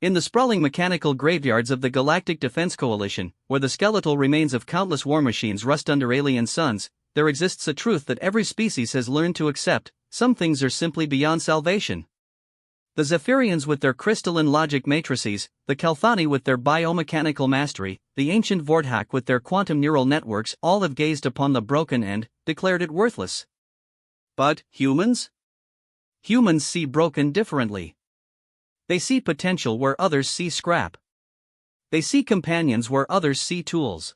In the sprawling mechanical graveyards of the Galactic Defense Coalition, where the skeletal remains of countless war machines rust under alien suns, there exists a truth that every species has learned to accept: some things are simply beyond salvation. The Zephyrians with their crystalline logic matrices, the Kelthani with their biomechanical mastery, the ancient Vorthak with their quantum neural networks all have gazed upon the broken and declared it worthless. But humans? Humans see broken differently. They see potential where others see scrap. They see companions where others see tools.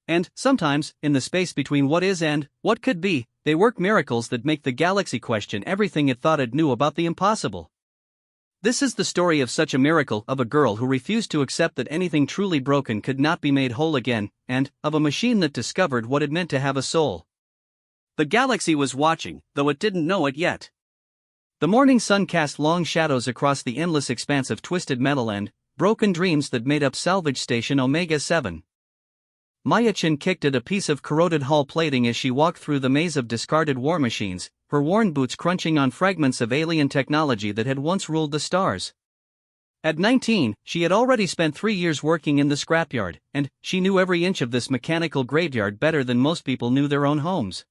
And, sometimes, in the space between what is and what could be, they work miracles that make the galaxy question everything it thought it knew about the impossible. This is the story of such a miracle, of a girl who refused to accept that anything truly broken could not be made whole again, and of a machine that discovered what it meant to have a soul. The galaxy was watching, though it didn't know it yet. The morning sun cast long shadows across the endless expanse of twisted metal and broken dreams that made up Salvage Station Omega 7. Maya Chen kicked at a piece of corroded hull plating as she walked through the maze of discarded war machines, her worn boots crunching on fragments of alien technology that had once ruled the stars. At 19, she had already spent 3 years working in the scrapyard, and she knew every inch of this mechanical graveyard better than most people knew their own homes.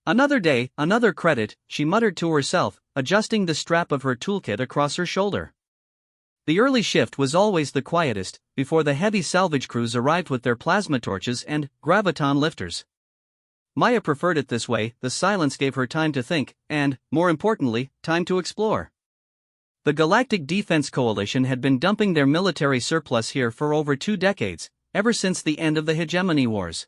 Another day, another credit, she muttered to herself, adjusting the strap of her toolkit across her shoulder. The early shift was always the quietest, before the heavy salvage crews arrived with their plasma torches and graviton lifters. Maya preferred it this way. The silence gave her time to think, and, more importantly, time to explore. The Galactic Defense Coalition had been dumping their military surplus here for over 2 decades, ever since the end of the Hegemony Wars.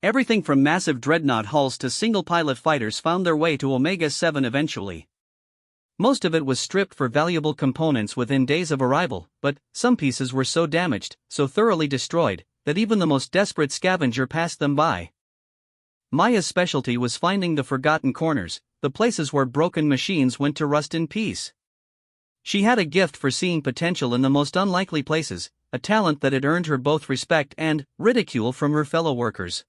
Everything from massive dreadnought hulls to single-pilot fighters found their way to Omega 7 eventually. Most of it was stripped for valuable components within days of arrival, but some pieces were so damaged, so thoroughly destroyed, that even the most desperate scavenger passed them by. Maya's specialty was finding the forgotten corners, the places where broken machines went to rust in peace. She had a gift for seeing potential in the most unlikely places, a talent that had earned her both respect and ridicule from her fellow workers.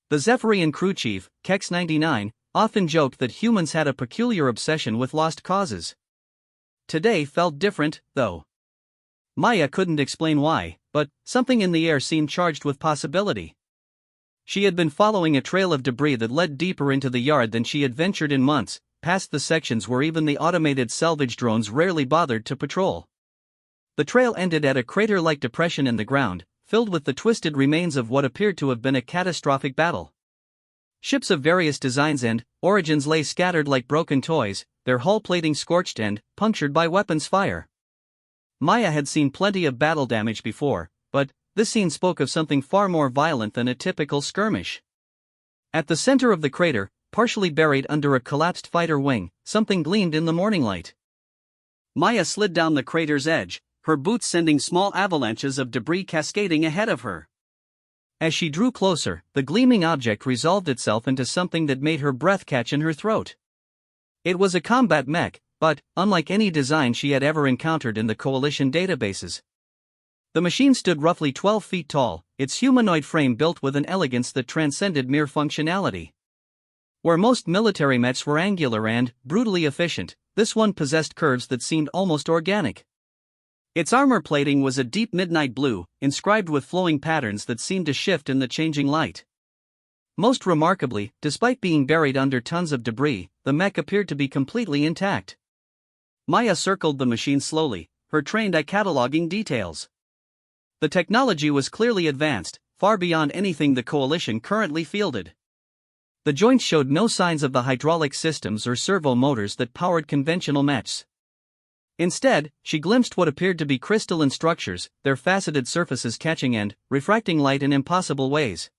The Zephyrian crew chief, Kex 99, often joked that humans had a peculiar obsession with lost causes. Today felt different, though. Maya couldn't explain why, but something in the air seemed charged with possibility. She had been following a trail of debris that led deeper into the yard than she had ventured in months, past the sections where even the automated salvage drones rarely bothered to patrol. The trail ended at a crater-like depression in the ground, filled with the twisted remains of what appeared to have been a catastrophic battle. Ships of various designs and origins lay scattered like broken toys, their hull plating scorched and punctured by weapons fire. Maya had seen plenty of battle damage before, but this scene spoke of something far more violent than a typical skirmish. At the center of the crater, partially buried under a collapsed fighter wing, something gleamed in the morning light. Maya slid down the crater's edge, her boots sending small avalanches of debris cascading ahead of her. As she drew closer, the gleaming object resolved itself into something that made her breath catch in her throat. It was a combat mech, but, unlike any design she had ever encountered in the Coalition databases. The machine stood roughly 12 feet tall, its humanoid frame built with an elegance that transcended mere functionality. Where most military mechs were angular and brutally efficient, this one possessed curves that seemed almost organic. Its armor plating was a deep midnight blue, inscribed with flowing patterns that seemed to shift in the changing light. Most remarkably, despite being buried under tons of debris, the mech appeared to be completely intact. Maya circled the machine slowly, her trained eye cataloging details. The technology was clearly advanced, far beyond anything the Coalition currently fielded. The joints showed no signs of the hydraulic systems or servo motors that powered conventional mechs. Instead, she glimpsed what appeared to be crystalline structures, their faceted surfaces catching and refracting light in impossible ways.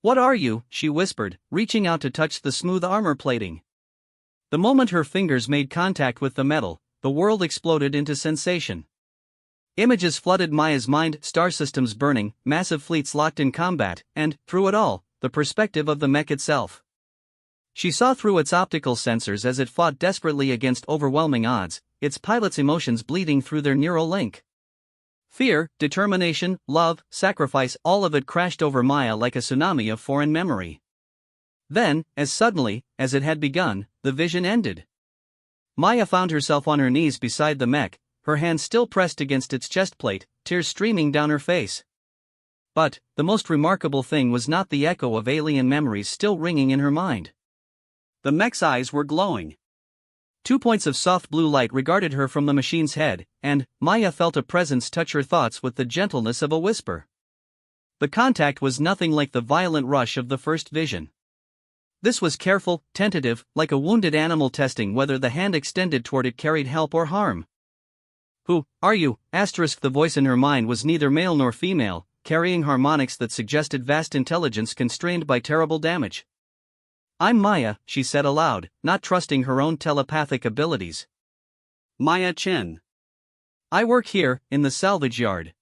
"What are you?" she whispered, reaching out to touch the smooth armor plating. The moment her fingers made contact with the metal, the world exploded into sensation. Images flooded Maya's mind, star systems burning, massive fleets locked in combat, and, through it all, the perspective of the mech itself. She saw through its optical sensors as it fought desperately against overwhelming odds, its pilots' emotions bleeding through their neural link. Fear, determination, love, sacrifice, all of it crashed over Maya like a tsunami of foreign memory. Then, as suddenly as it had begun, the vision ended. Maya found herself on her knees beside the mech, her hand still pressed against its chest plate, tears streaming down her face. But the most remarkable thing was not the echo of alien memories still ringing in her mind. The mech's eyes were glowing. 2 points of soft blue light regarded her from the machine's head, and Maya felt a presence touch her thoughts with the gentleness of a whisper. The contact was nothing like the violent rush of the first vision. This was careful, tentative, like a wounded animal testing whether the hand extended toward it carried help or harm. "Who are you?" The voice in her mind was neither male nor female, carrying harmonics that suggested vast intelligence constrained by terrible damage. "I'm Maya," she said aloud, not trusting her own telepathic abilities. "Maya Chen. I work here, in the salvage yard."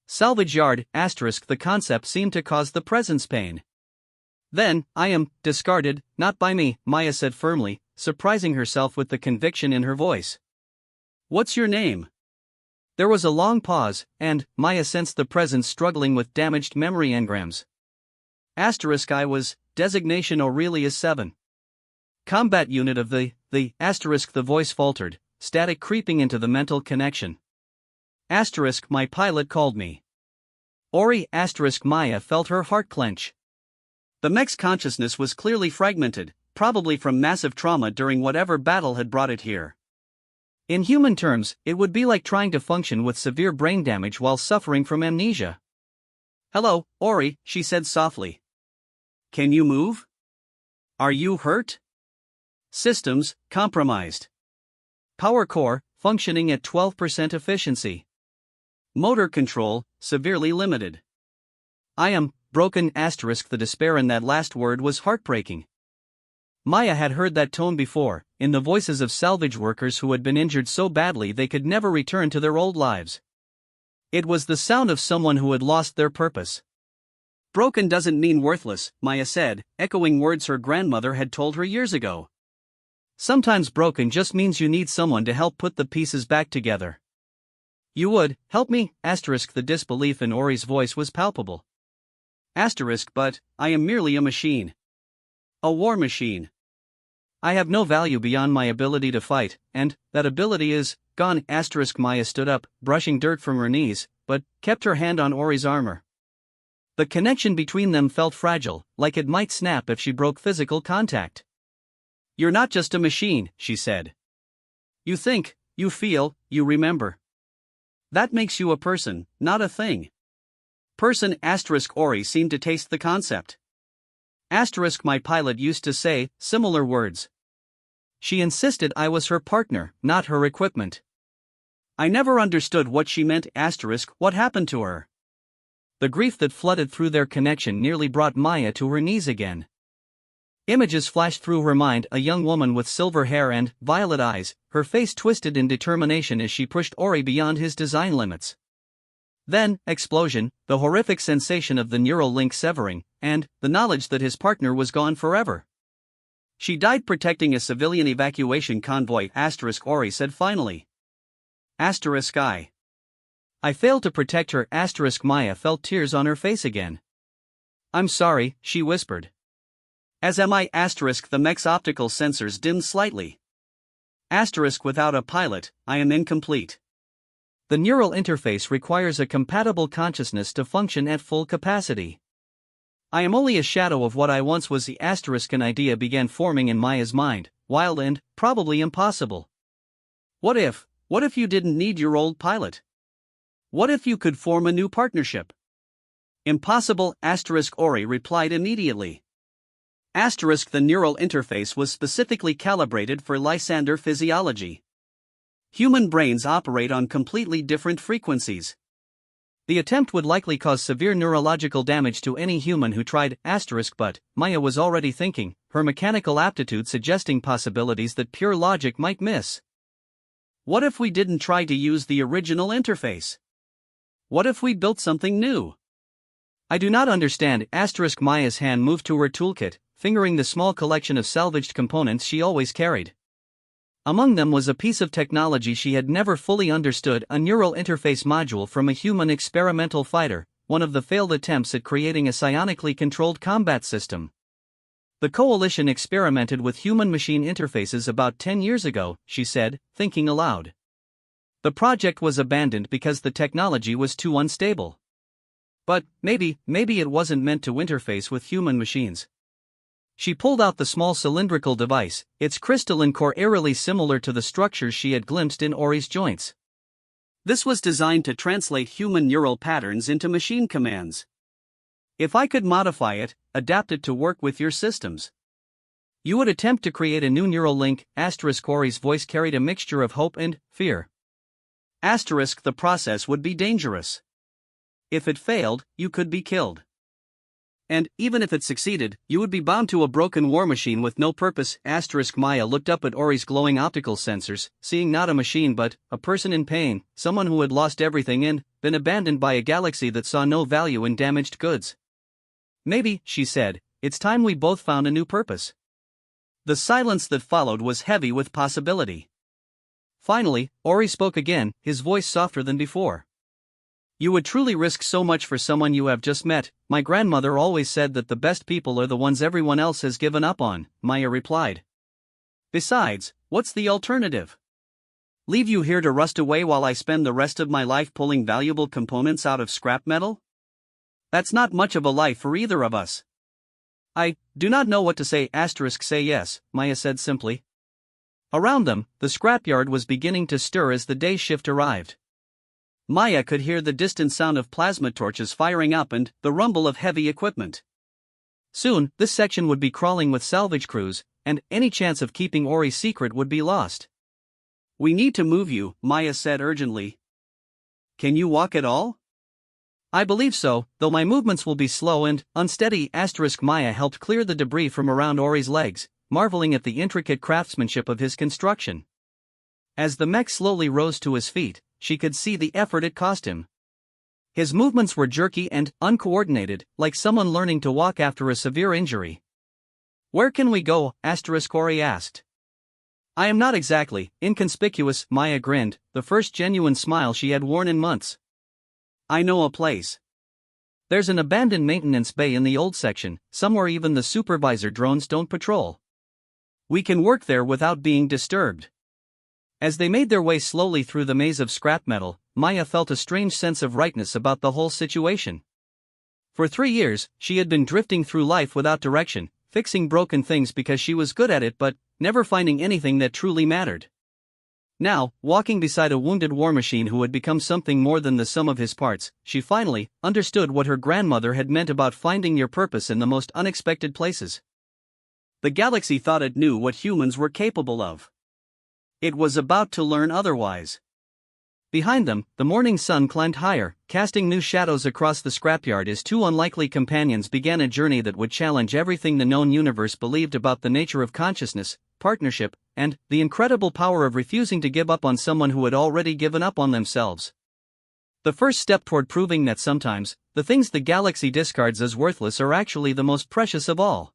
Salvage yard, the concept seemed to cause the presence pain. "Then, I am discarded, not by me," Maya said firmly, surprising herself with the conviction in her voice. "What's your name?" There was a long pause, and Maya sensed the presence struggling with damaged memory engrams. I was, designation Aurelius 7. Combat unit of the voice faltered, static creeping into the mental connection. My pilot called me. Ori Maya felt her heart clench. The mech's consciousness was clearly fragmented, probably from massive trauma during whatever battle had brought it here. In human terms, it would be like trying to function with severe brain damage while suffering from amnesia. "Hello, Ori," she said softly. "Can you move? Are you hurt?" "Systems, compromised. Power core, functioning at 12% efficiency. Motor control, severely limited. I am broken." The despair in that last word was heartbreaking. Maya had heard that tone before, in the voices of salvage workers who had been injured so badly they could never return to their old lives. It was the sound of someone who had lost their purpose. "Broken doesn't mean worthless," Maya said, echoing words her grandmother had told her years ago. "Sometimes broken just means you need someone to help put the pieces back together." "You would help me?" The disbelief in Ori's voice was palpable. "But I am merely a machine. A war machine. I have no value beyond my ability to fight, and that ability is gone." Maya stood up, brushing dirt from her knees, but kept her hand on Ori's armor. The connection between them felt fragile, like it might snap if she broke physical contact. "You're not just a machine," she said. "You think, you feel, you remember. That makes you a person, not a thing." Person Ori seemed to taste the concept. My pilot used to say similar words. She insisted I was her partner, not her equipment. I never understood what she meant. What happened to her? The grief that flooded through their connection nearly brought Maya to her knees again. Images flashed through her mind: a young woman with silver hair and violet eyes, her face twisted in determination as she pushed Ori beyond his design limits. Then, explosion, the horrific sensation of the neural link severing, and the knowledge that his partner was gone forever. "She died protecting a civilian evacuation convoy," Ori said finally. I failed to protect her. Maya felt tears on her face again. "I'm sorry," she whispered. "As am I." The mech's optical sensors dimmed slightly. "Without a pilot, I am incomplete. The neural interface requires a compatible consciousness to function at full capacity. I am only a shadow of what I once was." An idea began forming in Maya's mind, wild and probably impossible. What if you didn't need your old pilot? What if you could form a new partnership? "Impossible." Ori replied immediately. The neural interface was specifically calibrated for Lysander physiology. Human brains operate on completely different frequencies. The attempt would likely cause severe neurological damage to any human who tried. But Maya was already thinking, her mechanical aptitude suggesting possibilities that pure logic might miss. What if we didn't try to use the original interface? What if we built something new? "I do not understand." Maya's hand moved to her toolkit, fingering the small collection of salvaged components she always carried. Among them was a piece of technology she had never fully understood: a neural interface module from a human experimental fighter, one of the failed attempts at creating a psionically controlled combat system. "The Coalition experimented with human-machine interfaces about 10 years ago," she said, thinking aloud. The project was abandoned because the technology was too unstable. But maybe it wasn't meant to interface with human machines. She pulled out the small cylindrical device, its crystalline core eerily similar to the structures she had glimpsed in Ori's joints. This was designed to translate human neural patterns into machine commands. If I could modify it, adapt it to work with your systems, you would attempt to create a new neural link. Ori's voice carried a mixture of hope and fear. The process would be dangerous. If it failed, you could be killed. And, even if it succeeded, you would be bound to a broken war machine with no purpose. Maya looked up at Ori's glowing optical sensors, seeing not a machine but a person in pain, someone who had lost everything and been abandoned by a galaxy that saw no value in damaged goods. Maybe, she said, it's time we both found a new purpose. The silence that followed was heavy with possibility. Finally, Ori spoke again, his voice softer than before. You would truly risk so much for someone you have just met. My grandmother always said that the best people are the ones everyone else has given up on, Maya replied. Besides, what's the alternative? Leave you here to rust away while I spend the rest of my life pulling valuable components out of scrap metal? That's not much of a life for either of us. I do not know what to say. Say yes, Maya said simply. Around them, the scrapyard was beginning to stir as the day shift arrived. Maya could hear the distant sound of plasma torches firing up and the rumble of heavy equipment. Soon, this section would be crawling with salvage crews, and any chance of keeping Ori's secret would be lost. We need to move you, Maya said urgently. Can you walk at all? I believe so, though my movements will be slow and unsteady. Maya helped clear the debris from around Ori's legs, marveling at the intricate craftsmanship of his construction. As the mech slowly rose to his feet, she could see the effort it cost him. His movements were jerky and uncoordinated, like someone learning to walk after a severe injury. Where can we go? Ori asked. I am not exactly inconspicuous, Maya grinned, the first genuine smile she had worn in months. I know a place. There's an abandoned maintenance bay in the old section, somewhere even the supervisor drones don't patrol. We can work there without being disturbed. As they made their way slowly through the maze of scrap metal, Maya felt a strange sense of rightness about the whole situation. For 3 years, she had been drifting through life without direction, fixing broken things because she was good at it but never finding anything that truly mattered. Now, walking beside a wounded war machine who had become something more than the sum of his parts, she finally understood what her grandmother had meant about finding your purpose in the most unexpected places. The galaxy thought it knew what humans were capable of. It was about to learn otherwise. Behind them, the morning sun climbed higher, casting new shadows across the scrapyard as two unlikely companions began a journey that would challenge everything the known universe believed about the nature of consciousness, partnership, and the incredible power of refusing to give up on someone who had already given up on themselves. The first step toward proving that sometimes, the things the galaxy discards as worthless are actually the most precious of all.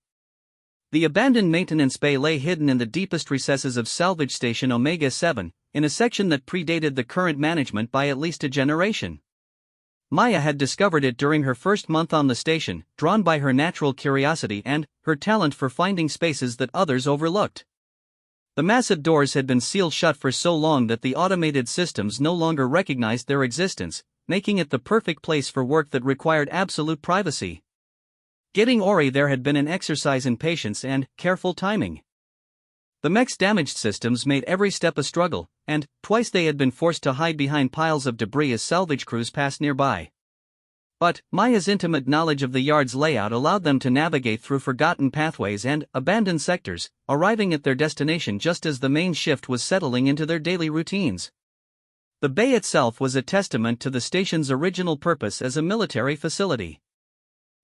The abandoned maintenance bay lay hidden in the deepest recesses of Salvage Station Omega-7, in a section that predated the current management by at least a generation. Maya had discovered it during her first month on the station, drawn by her natural curiosity and her talent for finding spaces that others overlooked. The massive doors had been sealed shut for so long that the automated systems no longer recognized their existence, making it the perfect place for work that required absolute privacy. Getting Ori there had been an exercise in patience and careful timing. The mech's damaged systems made every step a struggle, and twice they had been forced to hide behind piles of debris as salvage crews passed nearby. But Maya's intimate knowledge of the yard's layout allowed them to navigate through forgotten pathways and abandoned sectors, arriving at their destination just as the main shift was settling into their daily routines. The bay itself was a testament to the station's original purpose as a military facility.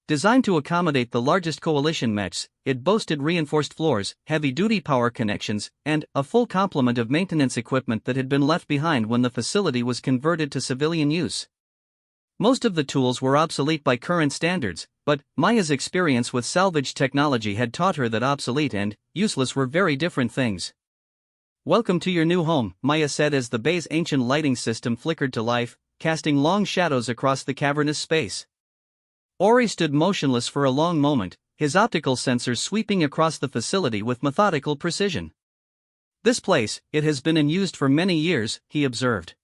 Designed to accommodate the largest coalition mechs, it boasted reinforced floors, heavy-duty power connections, and a full complement of maintenance equipment that had been left behind when the facility was converted to civilian use. Most of the tools were obsolete by current standards, but Maya's experience with salvage technology had taught her that obsolete and useless were very different things. Welcome to your new home, Maya said as the bay's ancient lighting system flickered to life, casting long shadows across the cavernous space. Ori stood motionless for a long moment, his optical sensors sweeping across the facility with methodical precision. This place, it has been in use for many years, he observed.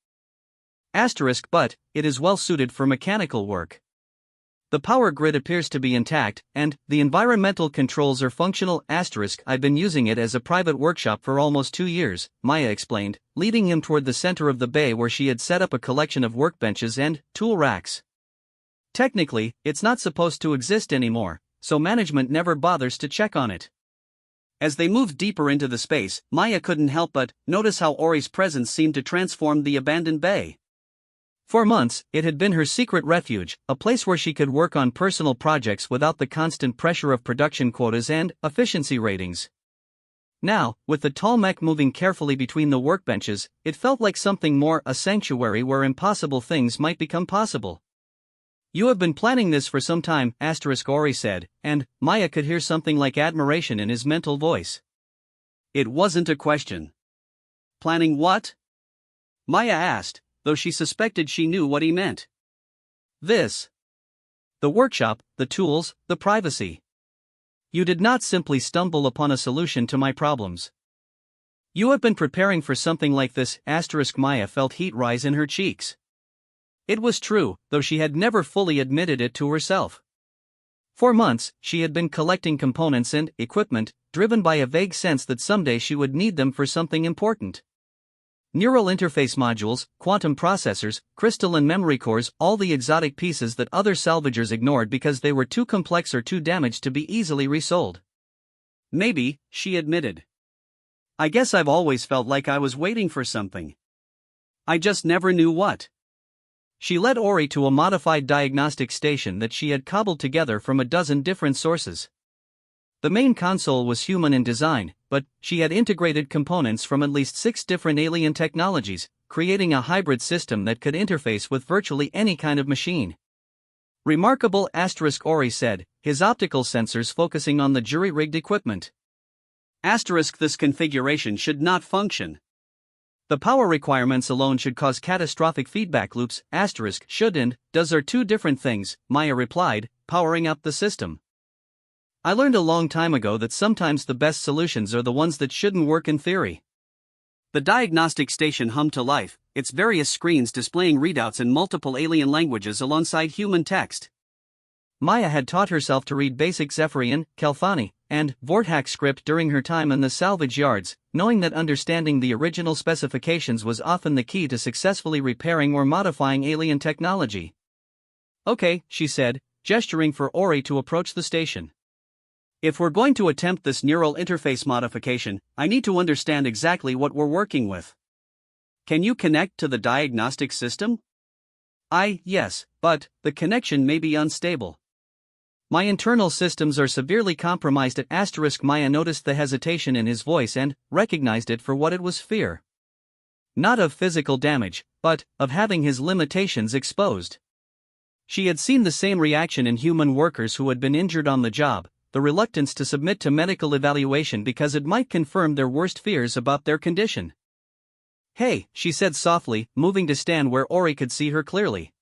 But it is well suited for mechanical work. The power grid appears to be intact, and the environmental controls are functional. I've been using it as a private workshop for almost 2 years, Maya explained, leading him toward the center of the bay where she had set up a collection of workbenches and tool racks. Technically, it's not supposed to exist anymore, so management never bothers to check on it. As they moved deeper into the space, Maya couldn't help but notice how Ori's presence seemed to transform the abandoned bay. For months, it had been her secret refuge, a place where she could work on personal projects without the constant pressure of production quotas and efficiency ratings. Now, with the tall mech moving carefully between the workbenches, it felt like something more, a sanctuary where impossible things might become possible. "You have been planning this for some time," Ori said, and Maya could hear something like admiration in his mental voice. It wasn't a question. "Planning what?" Maya asked, though she suspected she knew what he meant. "This. The workshop, the tools, the privacy. You did not simply stumble upon a solution to my problems. You have been preparing for something like this." Maya felt heat rise in her cheeks. It was true, though she had never fully admitted it to herself. For months, she had been collecting components and equipment, driven by a vague sense that someday she would need them for something important. Neural interface modules, quantum processors, crystalline memory cores, all the exotic pieces that other salvagers ignored because they were too complex or too damaged to be easily resold. "Maybe," she admitted. "I guess I've always felt like I was waiting for something. I just never knew what." She led Ori to a modified diagnostic station that she had cobbled together from a dozen different sources. The main console was human in design, but she had integrated components from at least 6 different alien technologies, creating a hybrid system that could interface with virtually any kind of machine. "Remarkable," Ori said, his optical sensors focusing on the jury-rigged equipment. "This configuration should not function. The power requirements alone should cause catastrophic feedback loops." "Should and does are 2 different things," Maya replied, powering up the system. "I learned a long time ago that sometimes the best solutions are the ones that shouldn't work in theory." The diagnostic station hummed to life, its various screens displaying readouts in multiple alien languages alongside human text. Maya had taught herself to read basic Zephyrian, Kelphani, and Vorthack script during her time in the salvage yards, knowing that understanding the original specifications was often the key to successfully repairing or modifying alien technology. "Okay," she said, gesturing for Ori to approach the station. "If we're going to attempt this neural interface modification, I need to understand exactly what we're working with. Can you connect to the diagnostic system?" Yes, but the connection may be unstable. My internal systems are severely compromised." Maya noticed the hesitation in his voice and recognized it for what it was: fear. Not of physical damage, but of having his limitations exposed. She had seen the same reaction in human workers who had been injured on the job, the reluctance to submit to medical evaluation because it might confirm their worst fears about their condition. "Hey," she said softly, moving to stand where Ori could see her clearly.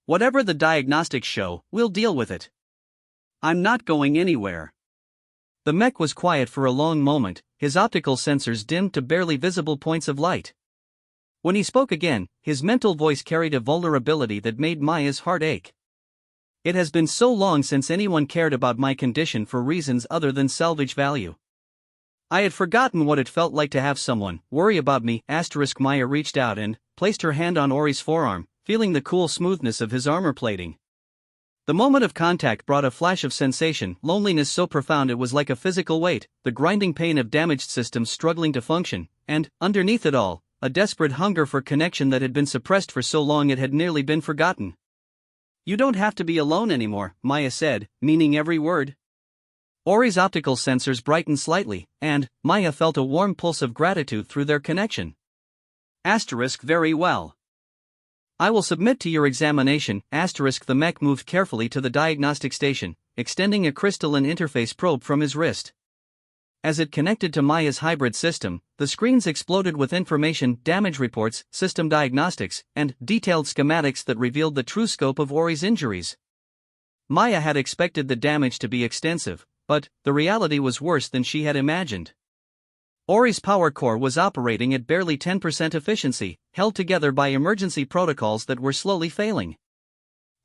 "Whatever the diagnostics show, we'll deal with it. I'm not going anywhere." The mech was quiet for a long moment, his optical sensors dimmed to barely visible points of light. When he spoke again, his mental voice carried a vulnerability that made Maya's heart ache. "It has been so long since anyone cared about my condition for reasons other than salvage value. I had forgotten what it felt like to have someone worry about me." Maya reached out and placed her hand on Ori's forearm, feeling the cool smoothness of his armor plating. The moment of contact brought a flash of sensation, loneliness so profound it was like a physical weight, the grinding pain of damaged systems struggling to function, and, underneath it all, a desperate hunger for connection that had been suppressed for so long it had nearly been forgotten. "You don't have to be alone anymore," Maya said, meaning every word. Ori's optical sensors brightened slightly, and Maya felt a warm pulse of gratitude through their connection. "Very well. I will submit to your examination." The mech moved carefully to the diagnostic station, extending a crystalline interface probe from his wrist. As it connected to Maya's hybrid system, the screens exploded with information, damage reports, system diagnostics, and detailed schematics that revealed the true scope of Ori's injuries. Maya had expected the damage to be extensive, but the reality was worse than she had imagined. Ori's power core was operating at barely 10% efficiency, held together by emergency protocols that were slowly failing.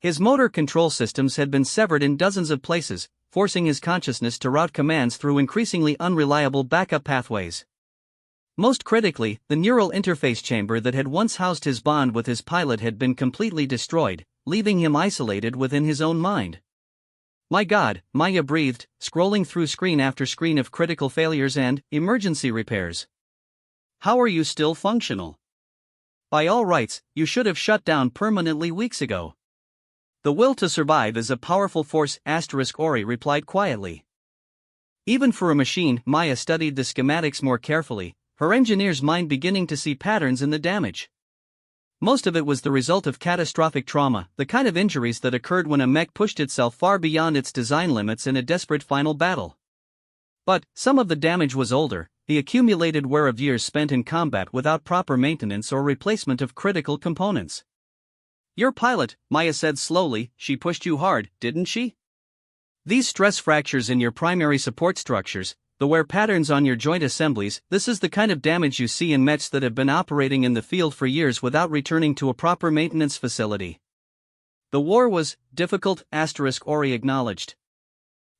His motor control systems had been severed in dozens of places, forcing his consciousness to route commands through increasingly unreliable backup pathways. Most critically, the neural interface chamber that had once housed his bond with his pilot had been completely destroyed, leaving him isolated within his own mind. "My God," Maya breathed, scrolling through screen after screen of critical failures and emergency repairs. "How are you still functional? By all rights, you should have shut down permanently weeks ago." "The will to survive is a powerful force," Ori replied quietly. Even for a machine, Maya studied the schematics more carefully, her engineer's mind beginning to see patterns in the damage. Most of it was the result of catastrophic trauma, the kind of injuries that occurred when a mech pushed itself far beyond its design limits in a desperate final battle. But some of the damage was older, the accumulated wear of years spent in combat without proper maintenance or replacement of critical components. "Your pilot," Maya said slowly, "she pushed you hard, didn't she? These stress fractures in your primary support structures, the wear patterns on your joint assemblies, this is the kind of damage you see in mechs that have been operating in the field for years without returning to a proper maintenance facility." "The war was difficult," Ori acknowledged.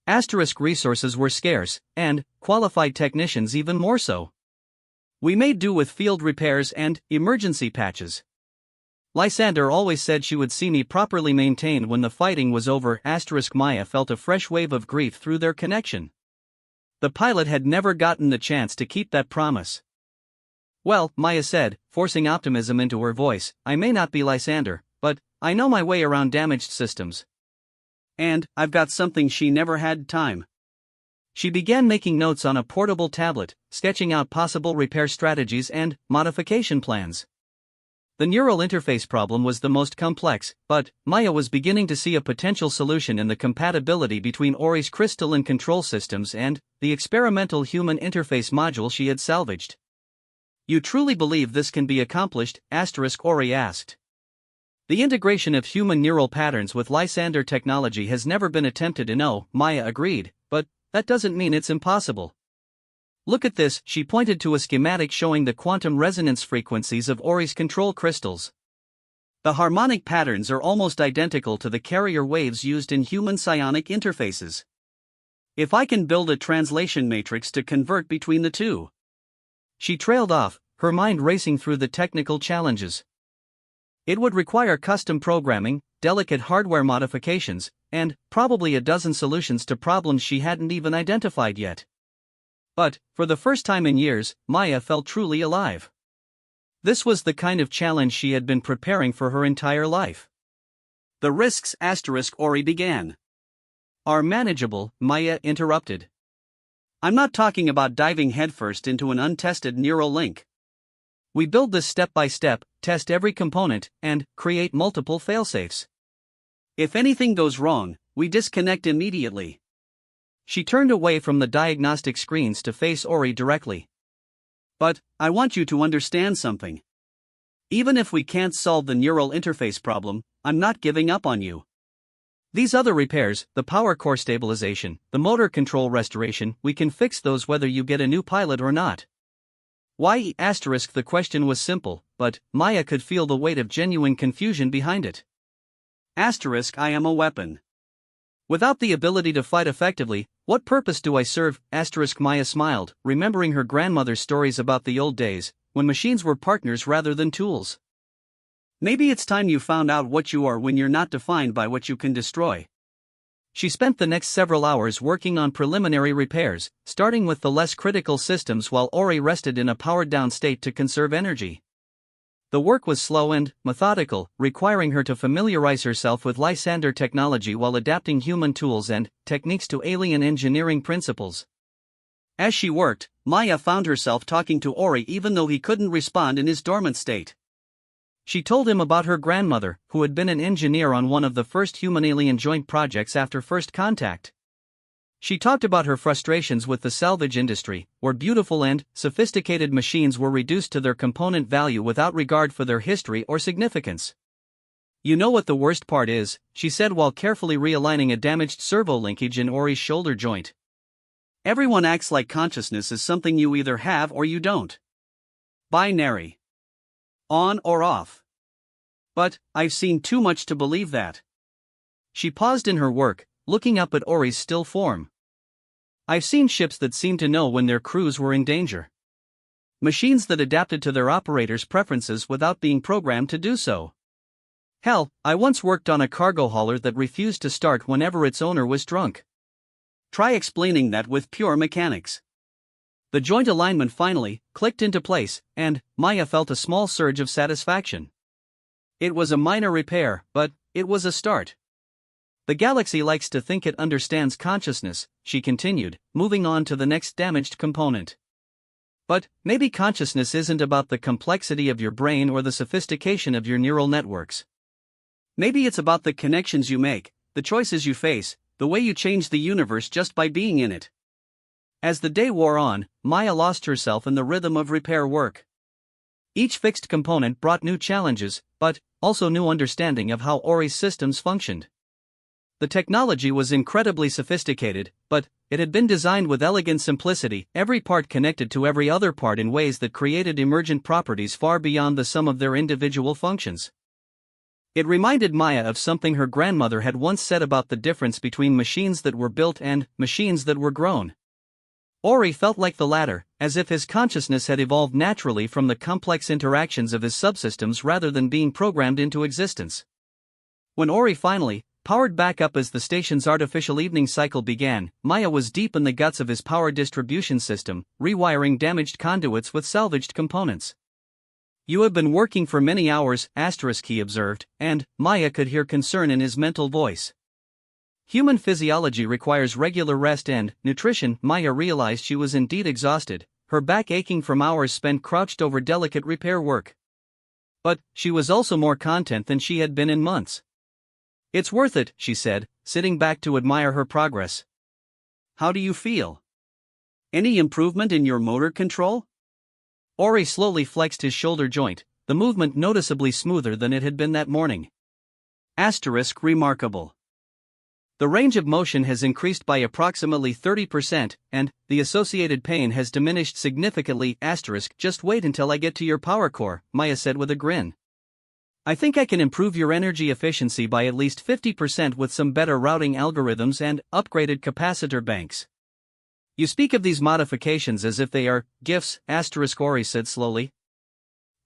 Resources were scarce, and qualified technicians even more so. "We made do with field repairs and emergency patches. Lysander always said she would see me properly maintained when the fighting was over." Maya felt a fresh wave of grief through their connection. The pilot had never gotten the chance to keep that promise. "Well," Maya said, forcing optimism into her voice, "I may not be Lysander, but I know my way around damaged systems. And I've got something she never had: time." She began making notes on a portable tablet, sketching out possible repair strategies and modification plans. The neural interface problem was the most complex, but Maya was beginning to see a potential solution in the compatibility between Ori's crystalline control systems and the experimental human interface module she had salvaged. "You truly believe this can be accomplished?" Ori asked. "The integration of human neural patterns with Lysander technology has never been attempted Maya agreed, "but that doesn't mean it's impossible. Look at this," she pointed to a schematic showing the quantum resonance frequencies of Ori's control crystals. "The harmonic patterns are almost identical to the carrier waves used in human psionic interfaces. If I can build a translation matrix to convert between the two." She trailed off, her mind racing through the technical challenges. It would require custom programming, delicate hardware modifications, and probably a dozen solutions to problems she hadn't even identified yet. But, for the first time in years, Maya felt truly alive. This was the kind of challenge she had been preparing for her entire life. "The risks," Ori began. "Are manageable," Maya interrupted. "I'm not talking about diving headfirst into an untested neural link. We build this step by step, test every component, and create multiple failsafes. If anything goes wrong, we disconnect immediately." She turned away from the diagnostic screens to face Ori directly. "But I want you to understand something. Even if we can't solve the neural interface problem, I'm not giving up on you. These other repairs, the power core stabilization, the motor control restoration, we can fix those whether you get a new pilot or not." Why? The question was simple, but Maya could feel the weight of genuine confusion behind it. "I am a weapon. Without the ability to fight effectively, what purpose do I serve?" Maya smiled, remembering her grandmother's stories about the old days, when machines were partners rather than tools. "Maybe it's time you found out what you are when you're not defined by what you can destroy." She spent the next several hours working on preliminary repairs, starting with the less critical systems while Ori rested in a powered-down state to conserve energy. The work was slow and methodical, requiring her to familiarize herself with Lysander technology while adapting human tools and techniques to alien engineering principles. As she worked, Maya found herself talking to Ori even though he couldn't respond in his dormant state. She told him about her grandmother, who had been an engineer on one of the first human-alien joint projects after first contact. She talked about her frustrations with the salvage industry, where beautiful and sophisticated machines were reduced to their component value without regard for their history or significance. "You know what the worst part is," she said while carefully realigning a damaged servo linkage in Ori's shoulder joint. Everyone acts like consciousness is something you either have or you don't. Binary. On or off. But, I've seen too much to believe that. She paused in her work, looking up at Ori's still form. I've seen ships that seemed to know when their crews were in danger. Machines that adapted to their operators' preferences without being programmed to do so. Hell, I once worked on a cargo hauler that refused to start whenever its owner was drunk. Try explaining that with pure mechanics. The joint alignment finally clicked into place, and Maya felt a small surge of satisfaction. It was a minor repair, but it was a start. The galaxy likes to think it understands consciousness, she continued, moving on to the next damaged component. But maybe consciousness isn't about the complexity of your brain or the sophistication of your neural networks. Maybe it's about the connections you make, the choices you face, the way you change the universe just by being in it. As the day wore on, Maya lost herself in the rhythm of repair work. Each fixed component brought new challenges, but also new understanding of how Ori's systems functioned. The technology was incredibly sophisticated, but it had been designed with elegant simplicity, every part connected to every other part in ways that created emergent properties far beyond the sum of their individual functions. It reminded Maya of something her grandmother had once said about the difference between machines that were built and machines that were grown. Ori felt like the latter, as if his consciousness had evolved naturally from the complex interactions of his subsystems rather than being programmed into existence. When Ori finally powered back up as the station's artificial evening cycle began, Maya was deep in the guts of his power distribution system, rewiring damaged conduits with salvaged components. You have been working for many hours, he observed, and Maya could hear concern in his mental voice. Human physiology requires regular rest and nutrition. Maya realized she was indeed exhausted, her back aching from hours spent crouched over delicate repair work. But she was also more content than she had been in months. It's worth it, she said, sitting back to admire her progress. How do you feel? Any improvement in your motor control? Ori slowly flexed his shoulder joint, the movement noticeably smoother than it had been that morning. Remarkable. The range of motion has increased by approximately 30%, and the associated pain has diminished significantly. Just wait until I get to your power core, Maya said with a grin. I think I can improve your energy efficiency by at least 50% with some better routing algorithms and upgraded capacitor banks. You speak of these modifications as if they are gifts, Ori said slowly.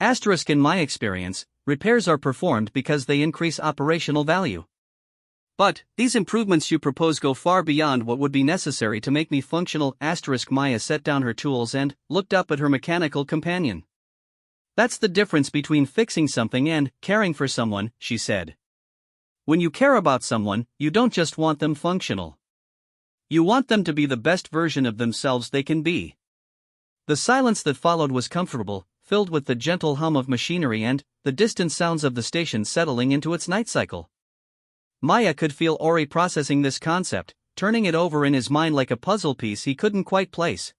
In my experience, repairs are performed because they increase operational value. But these improvements you propose go far beyond what would be necessary to make me functional. Maya set down her tools and looked up at her mechanical companion. That's the difference between fixing something and caring for someone, she said. When you care about someone, you don't just want them functional. You want them to be the best version of themselves they can be. The silence that followed was comfortable, filled with the gentle hum of machinery and the distant sounds of the station settling into its night cycle. Maya could feel Ori processing this concept, turning it over in his mind like a puzzle piece he couldn't quite place.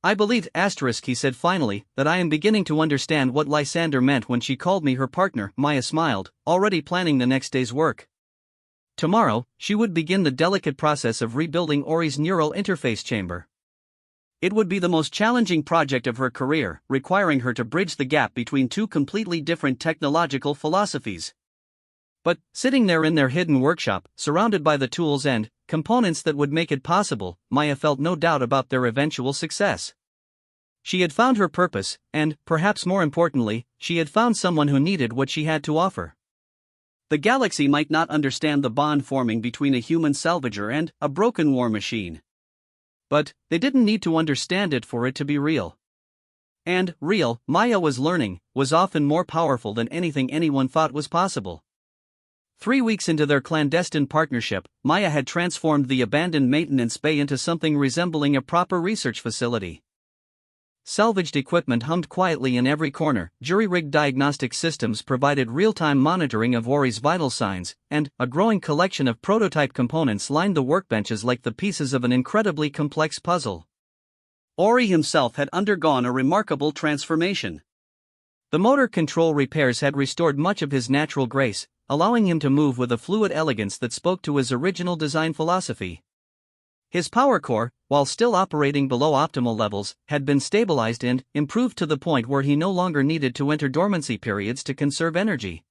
I believe, he said finally, that I am beginning to understand what Lysander meant when she called me her partner. Maya smiled, already planning the next day's work. Tomorrow, she would begin the delicate process of rebuilding Ori's neural interface chamber. It would be the most challenging project of her career, requiring her to bridge the gap between two completely different technological philosophies. But, sitting there in their hidden workshop, surrounded by the tools and components that would make it possible, Maya felt no doubt about their eventual success. She had found her purpose, and, perhaps more importantly, she had found someone who needed what she had to offer. The galaxy might not understand the bond forming between a human salvager and a broken war machine. But they didn't need to understand it for it to be real. And real, Maya was learning, was often more powerful than anything anyone thought was possible. 3 weeks into their clandestine partnership, Maya had transformed the abandoned maintenance bay into something resembling a proper research facility. Salvaged equipment hummed quietly in every corner, jury-rigged diagnostic systems provided real-time monitoring of Ori's vital signs, and a growing collection of prototype components lined the workbenches like the pieces of an incredibly complex puzzle. Ori himself had undergone a remarkable transformation. The motor control repairs had restored much of his natural grace, allowing him to move with a fluid elegance that spoke to his original design philosophy. His power core, while still operating below optimal levels, had been stabilized and improved to the point where he no longer needed to enter dormancy periods to conserve energy.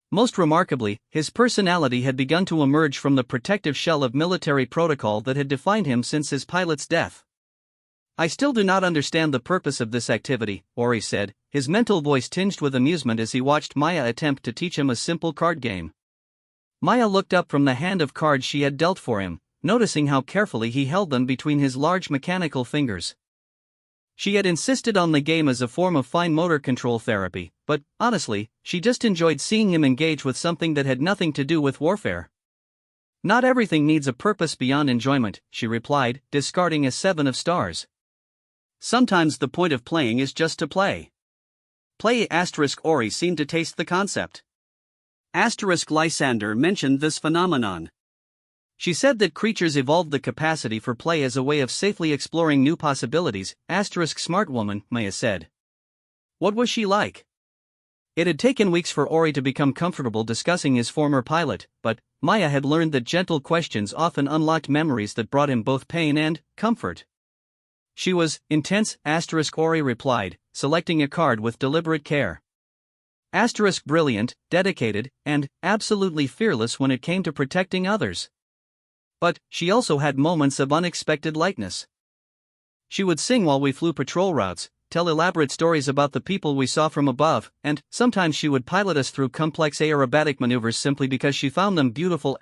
Most remarkably, his personality had begun to emerge from the protective shell of military protocol that had defined him since his pilot's death. "I still do not understand the purpose of this activity," Ori said, his mental voice tinged with amusement as he watched Maya attempt to teach him a simple card game. Maya looked up from the hand of cards she had dealt for him, noticing how carefully he held them between his large mechanical fingers. She had insisted on the game as a form of fine motor control therapy, but, honestly, she just enjoyed seeing him engage with something that had nothing to do with warfare. "Not everything needs a purpose beyond enjoyment," she replied, discarding a 7 of stars. "Sometimes the point of playing is just to play." Play ** Ori seemed to taste the concept. * Lysander mentioned this phenomenon. She said that creatures evolved the capacity for play as a way of safely exploring new possibilities. Smart woman, Maya said. What was she like? It had taken weeks for Ori to become comfortable discussing his former pilot, but Maya had learned that gentle questions often unlocked memories that brought him both pain and comfort. "She was intense," Ori replied, selecting a card with deliberate care. Brilliant, dedicated, and absolutely fearless when it came to protecting others. But she also had moments of unexpected lightness. She would sing while we flew patrol routes, tell elaborate stories about the people we saw from above, and sometimes she would pilot us through complex aerobatic maneuvers simply because she found them beautiful.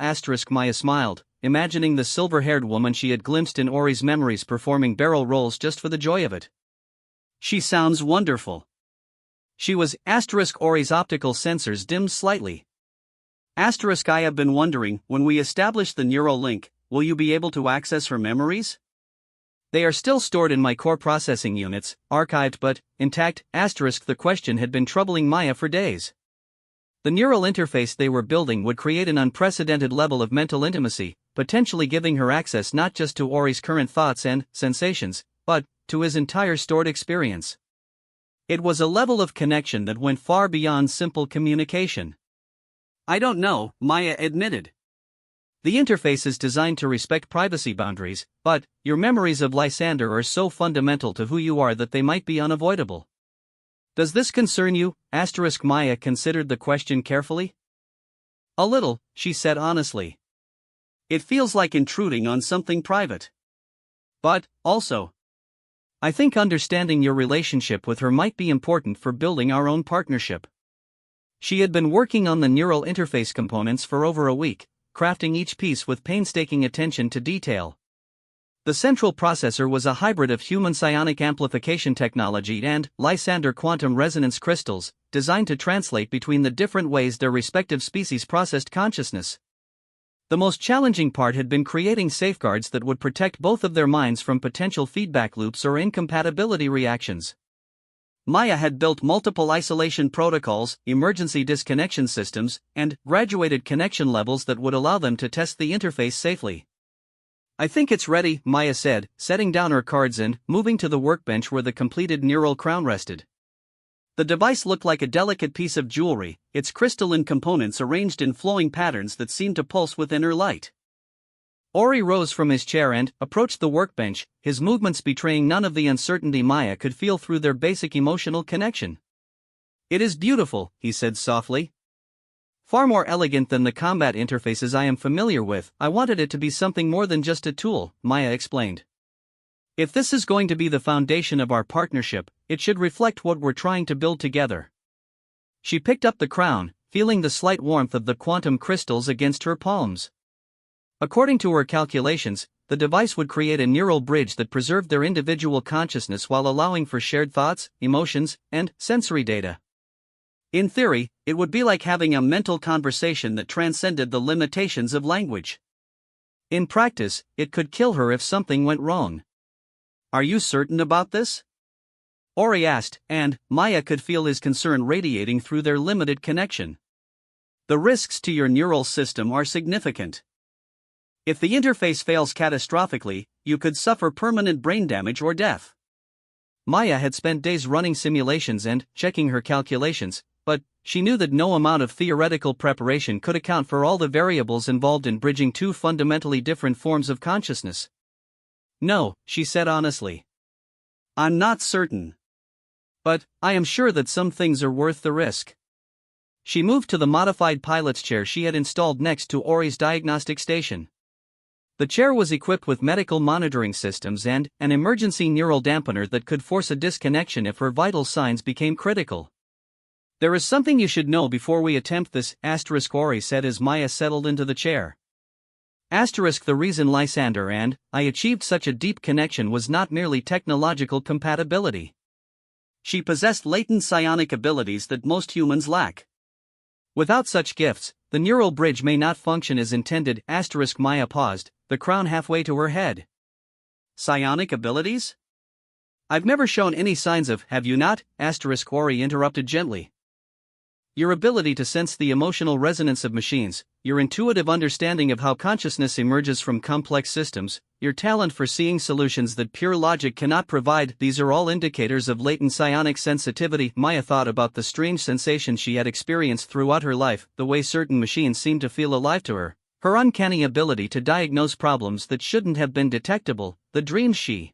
Maya smiled, imagining the silver-haired woman she had glimpsed in Ori's memories performing barrel rolls just for the joy of it. "She sounds wonderful." She was. Ori's optical sensors dimmed slightly. "I have been wondering, when we establish the neural link, will you be able to access her memories?" "They are still stored in my core processing units, archived but intact." The question had been troubling Maya for days. The neural interface they were building would create an unprecedented level of mental intimacy, potentially giving her access not just to Ori's current thoughts and sensations, but to his entire stored experience. It was a level of connection that went far beyond simple communication. "I don't know," Maya admitted. "The interface is designed to respect privacy boundaries, but your memories of Lysander are so fundamental to who you are that they might be unavoidable." "Does this concern you?" Maya considered the question carefully. "A little," she said honestly. "It feels like intruding on something private. But, also, I think understanding your relationship with her might be important for building our own partnership." She had been working on the neural interface components for over a week, crafting each piece with painstaking attention to detail. The central processor was a hybrid of human psionic amplification technology and Lysander quantum resonance crystals, designed to translate between the different ways their respective species processed consciousness. The most challenging part had been creating safeguards that would protect both of their minds from potential feedback loops or incompatibility reactions. Maya had built multiple isolation protocols, emergency disconnection systems, and graduated connection levels that would allow them to test the interface safely. "I think it's ready," Maya said, setting down her cards and moving to the workbench where the completed neural crown rested. The device looked like a delicate piece of jewelry, its crystalline components arranged in flowing patterns that seemed to pulse with inner light. Ori rose from his chair and approached the workbench, his movements betraying none of the uncertainty Maya could feel through their basic emotional connection. "It is beautiful," he said softly. "Far more elegant than the combat interfaces I am familiar with. I wanted it to be something more than just a tool," Maya explained. "If this is going to be the foundation of our partnership, it should reflect what we're trying to build together." She picked up the crown, feeling the slight warmth of the quantum crystals against her palms. According to her calculations, the device would create a neural bridge that preserved their individual consciousness while allowing for shared thoughts, emotions, and sensory data. In theory, it would be like having a mental conversation that transcended the limitations of language. In practice, it could kill her if something went wrong. "Are you certain about this?" Ori asked, and Maya could feel his concern radiating through their limited connection. "The risks to your neural system are significant. If the interface fails catastrophically, you could suffer permanent brain damage or death." Maya had spent days running simulations and checking her calculations, but she knew that no amount of theoretical preparation could account for all the variables involved in bridging two fundamentally different forms of consciousness. No, she said honestly. I'm not certain. But I am sure that some things are worth the risk. She moved to the modified pilot's chair she had installed next to Ori's diagnostic station. The chair was equipped with medical monitoring systems and an emergency neural dampener that could force a disconnection if her vital signs became critical. There is something you should know before we attempt this, Ori said as Maya settled into the chair. The reason Lysander and I achieved such a deep connection was not merely technological compatibility. She possessed latent psionic abilities that most humans lack. Without such gifts, the neural bridge may not function as intended. Maya paused, the crown halfway to her head. Psionic abilities? I've never shown any signs of, have you not? Ori interrupted gently. Your ability to sense the emotional resonance of machines, your intuitive understanding of how consciousness emerges from complex systems, your talent for seeing solutions that pure logic cannot provide, these are all indicators of latent psionic sensitivity. Maya thought about the strange sensation she had experienced throughout her life, the way certain machines seemed to feel alive to her, her uncanny ability to diagnose problems that shouldn't have been detectable, the dreams she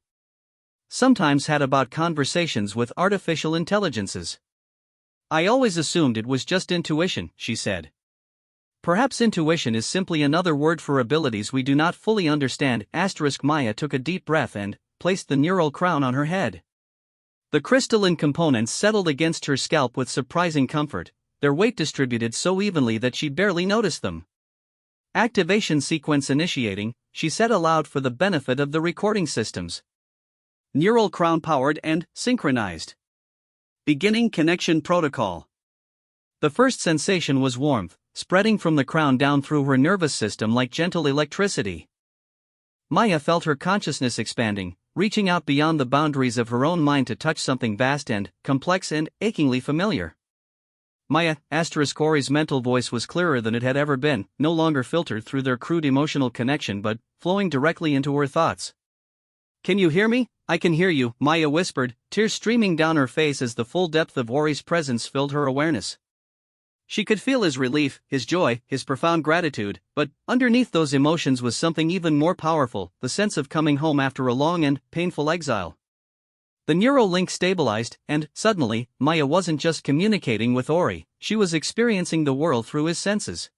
sometimes had about conversations with artificial intelligences. I always assumed it was just intuition, she said. Perhaps intuition is simply another word for abilities we do not fully understand. Maya took a deep breath and placed the neural crown on her head. The crystalline components settled against her scalp with surprising comfort, their weight distributed so evenly that she barely noticed them. Activation sequence initiating, she said aloud for the benefit of the recording systems. Neural crown powered and synchronized. Beginning connection protocol. The first sensation was warmth, spreading from the crown down through her nervous system like gentle electricity. Maya felt her consciousness expanding, reaching out beyond the boundaries of her own mind to touch something vast and complex and achingly familiar. Maya, Ori's mental voice was clearer than it had ever been, no longer filtered through their crude emotional connection but flowing directly into her thoughts. Can you hear me? I can hear you, Maya whispered, tears streaming down her face as the full depth of Ori's presence filled her awareness. She could feel his relief, his joy, his profound gratitude, but underneath those emotions was something even more powerful, the sense of coming home after a long and painful exile. The neural link stabilized, and, suddenly, Maya wasn't just communicating with Ori, she was experiencing the world through his senses.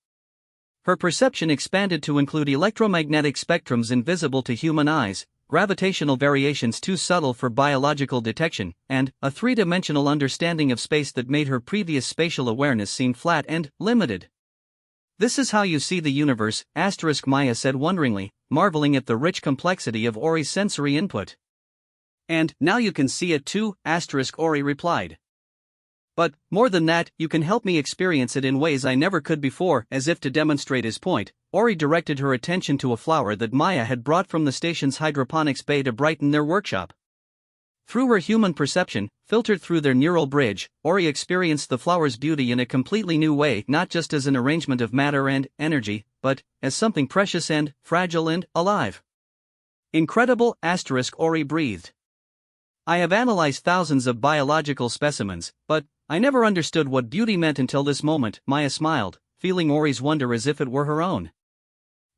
Her perception expanded to include electromagnetic spectrums invisible to human eyes, gravitational variations too subtle for biological detection, and a three-dimensional understanding of space that made her previous spatial awareness seem flat and limited. This is how you see the universe, Maya said wonderingly, marveling at the rich complexity of Ori's sensory input. And now you can see it too, Ori replied. But, more than that, you can help me experience it in ways I never could before. As if to demonstrate his point, Ori directed her attention to a flower that Maya had brought from the station's hydroponics bay to brighten their workshop. Through her human perception, filtered through their neural bridge, Ori experienced the flower's beauty in a completely new way, not just as an arrangement of matter and energy, but as something precious and fragile and alive. Incredible, Ori breathed. I have analyzed thousands of biological specimens, but I never understood what beauty meant until this moment. Maya smiled, feeling Ori's wonder as if it were her own.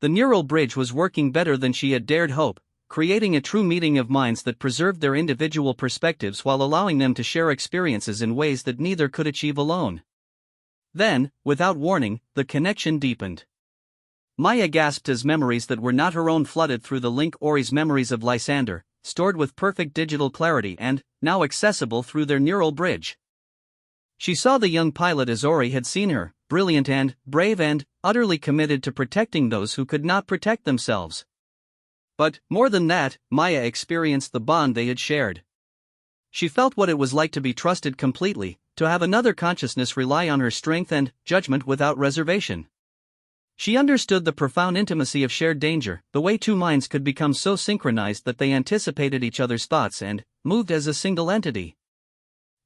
The neural bridge was working better than she had dared hope, creating a true meeting of minds that preserved their individual perspectives while allowing them to share experiences in ways that neither could achieve alone. Then, without warning, the connection deepened. Maya gasped as memories that were not her own flooded through the link. Ori's memories of Lysander, stored with perfect digital clarity and now accessible through their neural bridge. She saw the young pilot as Ori had seen her, brilliant and brave and utterly committed to protecting those who could not protect themselves. But, more than that, Maya experienced the bond they had shared. She felt what it was like to be trusted completely, to have another consciousness rely on her strength and judgment without reservation. She understood the profound intimacy of shared danger, the way two minds could become so synchronized that they anticipated each other's thoughts and moved as a single entity.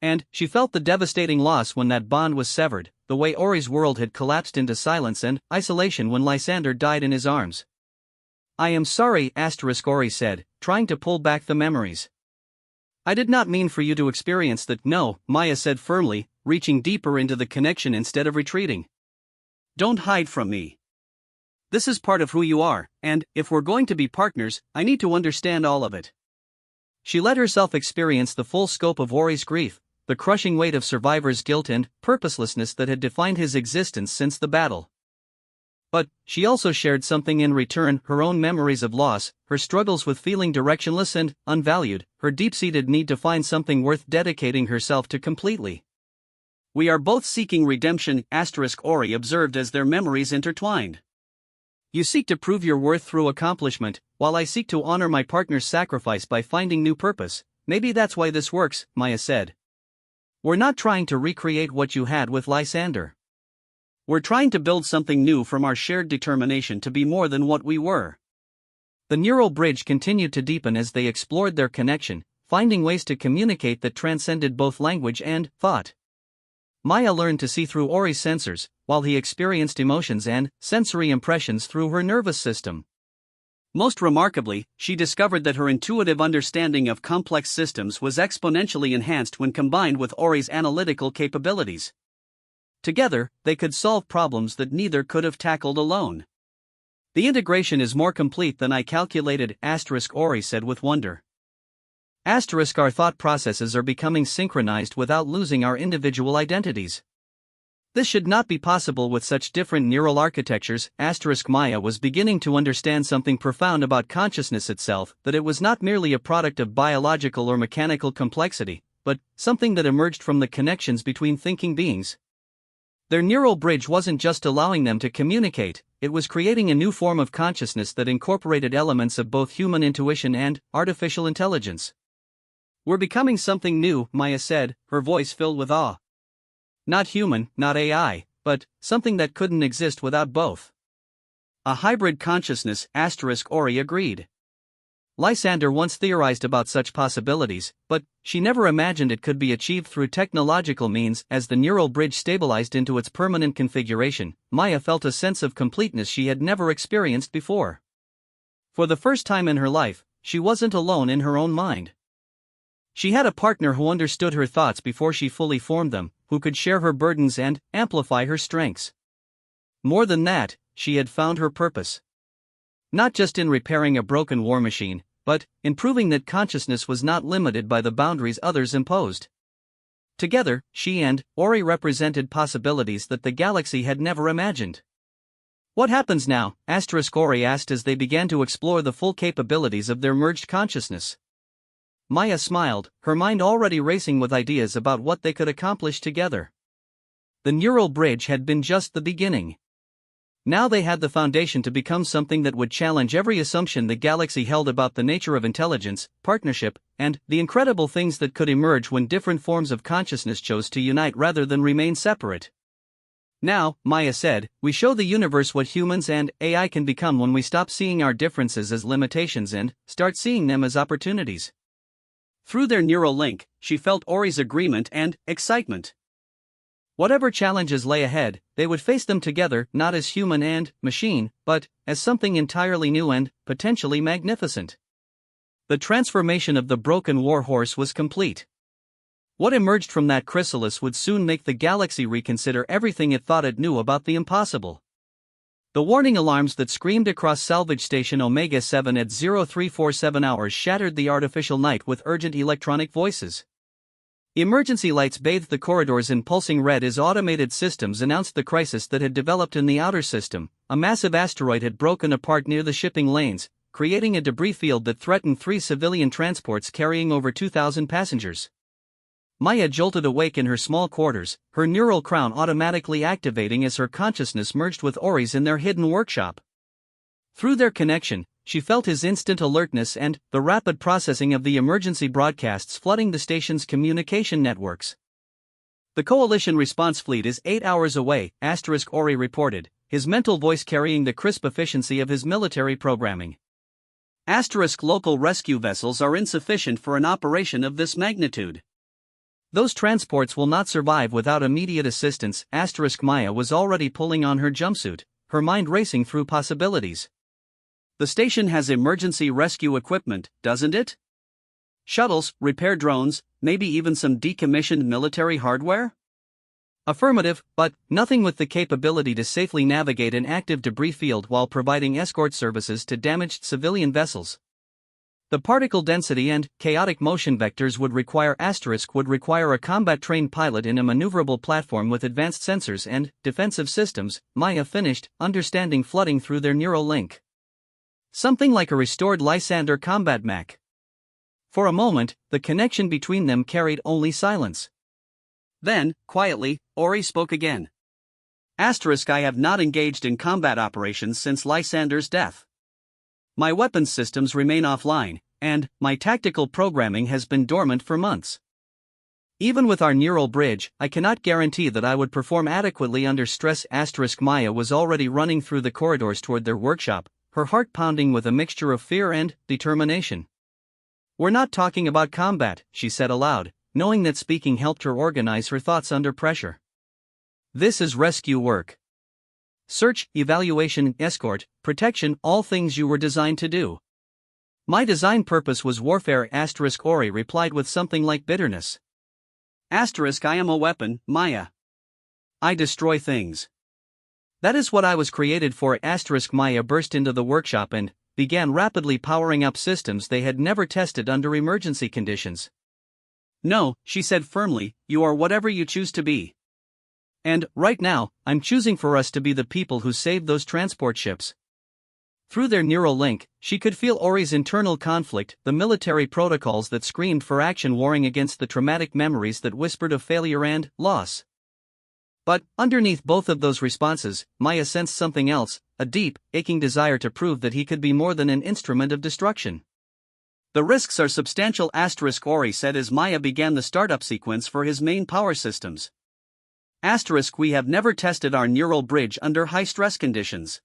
And she felt the devastating loss when that bond was severed, the way Ori's world had collapsed into silence and isolation when Lysander died in his arms. I am sorry, Ori said, trying to pull back the memories. I did not mean for you to experience that. No, Maya said firmly, reaching deeper into the connection instead of retreating. Don't hide from me. This is part of who you are, and, if we're going to be partners, I need to understand all of it. She let herself experience the full scope of Ori's grief, the crushing weight of survivor's guilt and purposelessness that had defined his existence since the battle. But she also shared something in return: her own memories of loss, her struggles with feeling directionless and unvalued, her deep-seated need to find something worth dedicating herself to completely. We are both seeking redemption, Ori observed as their memories intertwined. You seek to prove your worth through accomplishment, while I seek to honor my partner's sacrifice by finding new purpose. Maybe that's why this works, Maya said. We're not trying to recreate what you had with Lysander. We're trying to build something new from our shared determination to be more than what we were. The neural bridge continued to deepen as they explored their connection, finding ways to communicate that transcended both language and thought. Maya learned to see through Ori's sensors, while he experienced emotions and sensory impressions through her nervous system. Most remarkably, she discovered that her intuitive understanding of complex systems was exponentially enhanced when combined with Ori's analytical capabilities. Together, they could solve problems that neither could have tackled alone. The integration is more complete than I calculated, Ori said with wonder. Our thought processes are becoming synchronized without losing our individual identities. This should not be possible with such different neural architectures. Maya was beginning to understand something profound about consciousness itself, that it was not merely a product of biological or mechanical complexity, but something that emerged from the connections between thinking beings. Their neural bridge wasn't just allowing them to communicate, it was creating a new form of consciousness that incorporated elements of both human intuition and artificial intelligence. We're becoming something new, Maya said, her voice filled with awe. Not human, not AI, but something that couldn't exist without both. A hybrid consciousness, Ori agreed. Lysander once theorized about such possibilities, but she never imagined it could be achieved through technological means. As the neural bridge stabilized into its permanent configuration, Maya felt a sense of completeness she had never experienced before. For the first time in her life, she wasn't alone in her own mind. She had a partner who understood her thoughts before she fully formed them, who could share her burdens and amplify her strengths. More than that, she had found her purpose. Not just in repairing a broken war machine, but in proving that consciousness was not limited by the boundaries others imposed. Together, she and Ori represented possibilities that the galaxy had never imagined. What happens now? Ori asked as they began to explore the full capabilities of their merged consciousness. Maya smiled, her mind already racing with ideas about what they could accomplish together. The neural bridge had been just the beginning. Now they had the foundation to become something that would challenge every assumption the galaxy held about the nature of intelligence, partnership, and the incredible things that could emerge when different forms of consciousness chose to unite rather than remain separate. Now, Maya said, we show the universe what humans and AI can become when we stop seeing our differences as limitations and start seeing them as opportunities. Through their neural link, she felt Ori's agreement and excitement. Whatever challenges lay ahead, they would face them together, not as human and machine, but as something entirely new and potentially magnificent. The transformation of the broken war horse was complete. What emerged from that chrysalis would soon make the galaxy reconsider everything it thought it knew about the impossible. The warning alarms that screamed across Salvage Station Omega 7 at 0347 hours shattered the artificial night with urgent electronic voices. Emergency lights bathed the corridors in pulsing red as automated systems announced the crisis that had developed in the outer system. A massive asteroid had broken apart near the shipping lanes, creating a debris field that threatened 3 civilian transports carrying over 2,000 passengers. Maya jolted awake in her small quarters, her neural crown automatically activating as her consciousness merged with Ori's in their hidden workshop. Through their connection, she felt his instant alertness and the rapid processing of the emergency broadcasts flooding the station's communication networks. The Coalition response fleet is 8 hours away, Ori reported, his mental voice carrying the crisp efficiency of his military programming. Local rescue vessels are insufficient for an operation of this magnitude. Those transports will not survive without immediate assistance. Maya was already pulling on her jumpsuit, her mind racing through possibilities. The station has emergency rescue equipment, doesn't it? Shuttles, repair drones, maybe even some decommissioned military hardware? Affirmative, but nothing with the capability to safely navigate an active debris field while providing escort services to damaged civilian vessels. The particle density and chaotic motion vectors would require a combat-trained pilot in a maneuverable platform with advanced sensors and defensive systems, Maya finished, understanding flooding through their neural link. Something like a restored Lysander combat mech. For a moment, the connection between them carried only silence. Then, quietly, Ori spoke again. I have not engaged in combat operations since Lysander's death. My weapons systems remain offline, and my tactical programming has been dormant for months. Even with our neural bridge, I cannot guarantee that I would perform adequately under stress. Maya was already running through the corridors toward their workshop, her heart pounding with a mixture of fear and determination. We're not talking about combat, she said aloud, knowing that speaking helped her organize her thoughts under pressure. This is rescue work. Search, evaluation, escort, protection, all things you were designed to do. My design purpose was warfare. Ori replied with something like bitterness. I am a weapon, Maya. I destroy things. That is what I was created for. Maya burst into the workshop and began rapidly powering up systems they had never tested under emergency conditions. No, she said firmly, you are whatever you choose to be. And, right now, I'm choosing for us to be the people who saved those transport ships. Through their neural link, she could feel Ori's internal conflict, the military protocols that screamed for action warring against the traumatic memories that whispered of failure and loss. But, underneath both of those responses, Maya sensed something else, a deep, aching desire to prove that he could be more than an instrument of destruction. The risks are substantial. Ori said as Maya began the startup sequence for his main power systems. We have never tested our neural bridge under high-stress conditions.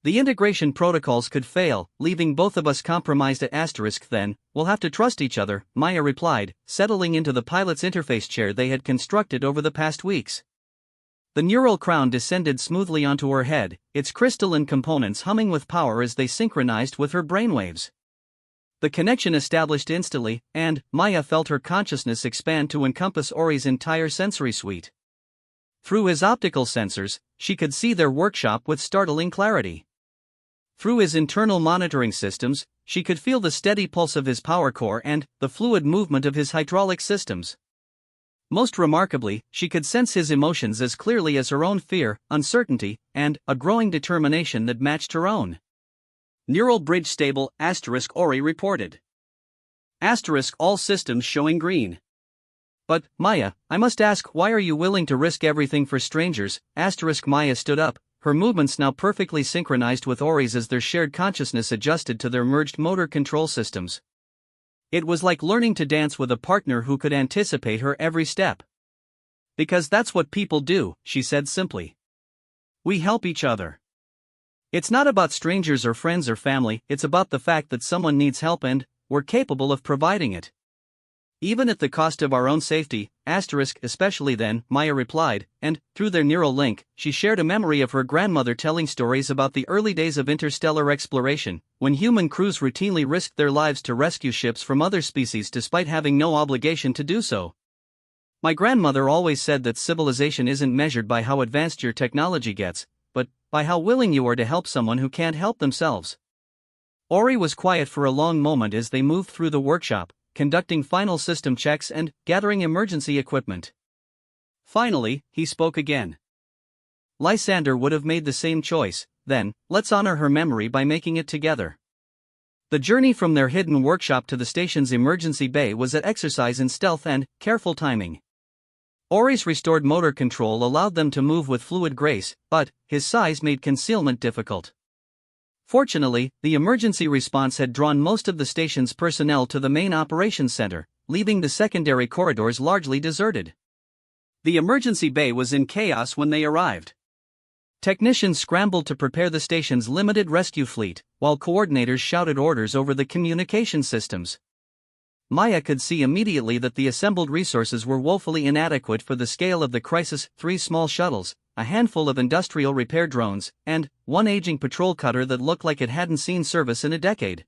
The integration protocols could fail, leaving both of us compromised. Then, we'll have to trust each other, Maya replied, settling into the pilot's interface chair they had constructed over the past weeks. The neural crown descended smoothly onto her head, its crystalline components humming with power as they synchronized with her brainwaves. The connection established instantly, and Maya felt her consciousness expand to encompass Ori's entire sensory suite. Through his optical sensors, she could see their workshop with startling clarity. Through his internal monitoring systems, she could feel the steady pulse of his power core and the fluid movement of his hydraulic systems. Most remarkably, she could sense his emotions as clearly as her own fear, uncertainty, and a growing determination that matched her own. Neural bridge stable, Ori reported. All systems showing green. But, Maya, I must ask, why are you willing to risk everything for strangers? Maya stood up, her movements now perfectly synchronized with Ori's as their shared consciousness adjusted to their merged motor control systems. It was like learning to dance with a partner who could anticipate her every step. Because that's what people do, she said simply. We help each other. It's not about strangers or friends or family, it's about the fact that someone needs help and we're capable of providing it. Even at the cost of our own safety, especially then, Maya replied, and, through their neural link, she shared a memory of her grandmother telling stories about the early days of interstellar exploration, when human crews routinely risked their lives to rescue ships from other species despite having no obligation to do so. My grandmother always said that civilization isn't measured by how advanced your technology gets, but by how willing you are to help someone who can't help themselves. Ori was quiet for a long moment as they moved through the workshop, conducting final system checks and gathering emergency equipment. Finally, he spoke again. Lysander would have made the same choice, then, let's honor her memory by making it together. The journey from their hidden workshop to the station's emergency bay was an exercise in stealth and careful timing. Ori's restored motor control allowed them to move with fluid grace, but his size made concealment difficult. Fortunately, the emergency response had drawn most of the station's personnel to the main operations center, leaving the secondary corridors largely deserted. The emergency bay was in chaos when they arrived. Technicians scrambled to prepare the station's limited rescue fleet, while coordinators shouted orders over the communication systems. Maya could see immediately that the assembled resources were woefully inadequate for the scale of the crisis: 3 small shuttles, a handful of industrial repair drones, and one aging patrol cutter that looked like it hadn't seen service in a decade.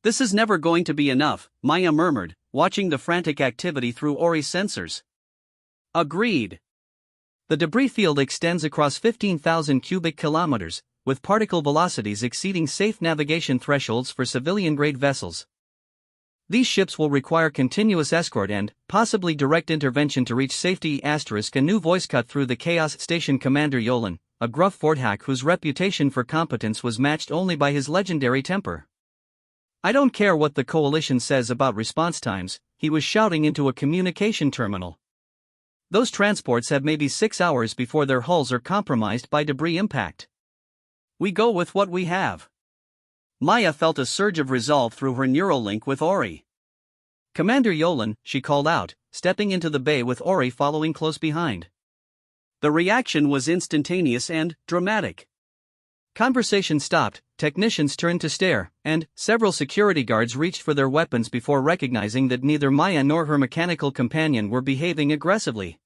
This is never going to be enough, Maya murmured, watching the frantic activity through Ori's sensors. Agreed. The debris field extends across 15,000 cubic kilometers, with particle velocities exceeding safe navigation thresholds for civilian-grade vessels. These ships will require continuous escort and, possibly direct intervention to reach safety. A new voice cut through the chaos. Station Commander Yolan, a gruff Forthack whose reputation for competence was matched only by his legendary temper. I don't care what the Coalition says about response times, he was shouting into a communication terminal. Those transports have maybe 6 hours before their hulls are compromised by debris impact. We go with what we have. Maya felt a surge of resolve through her neural link with Ori. Commander Yolan, she called out, stepping into the bay with Ori following close behind. The reaction was instantaneous and dramatic. Conversation stopped, technicians turned to stare, and several security guards reached for their weapons before recognizing that neither Maya nor her mechanical companion were behaving aggressively.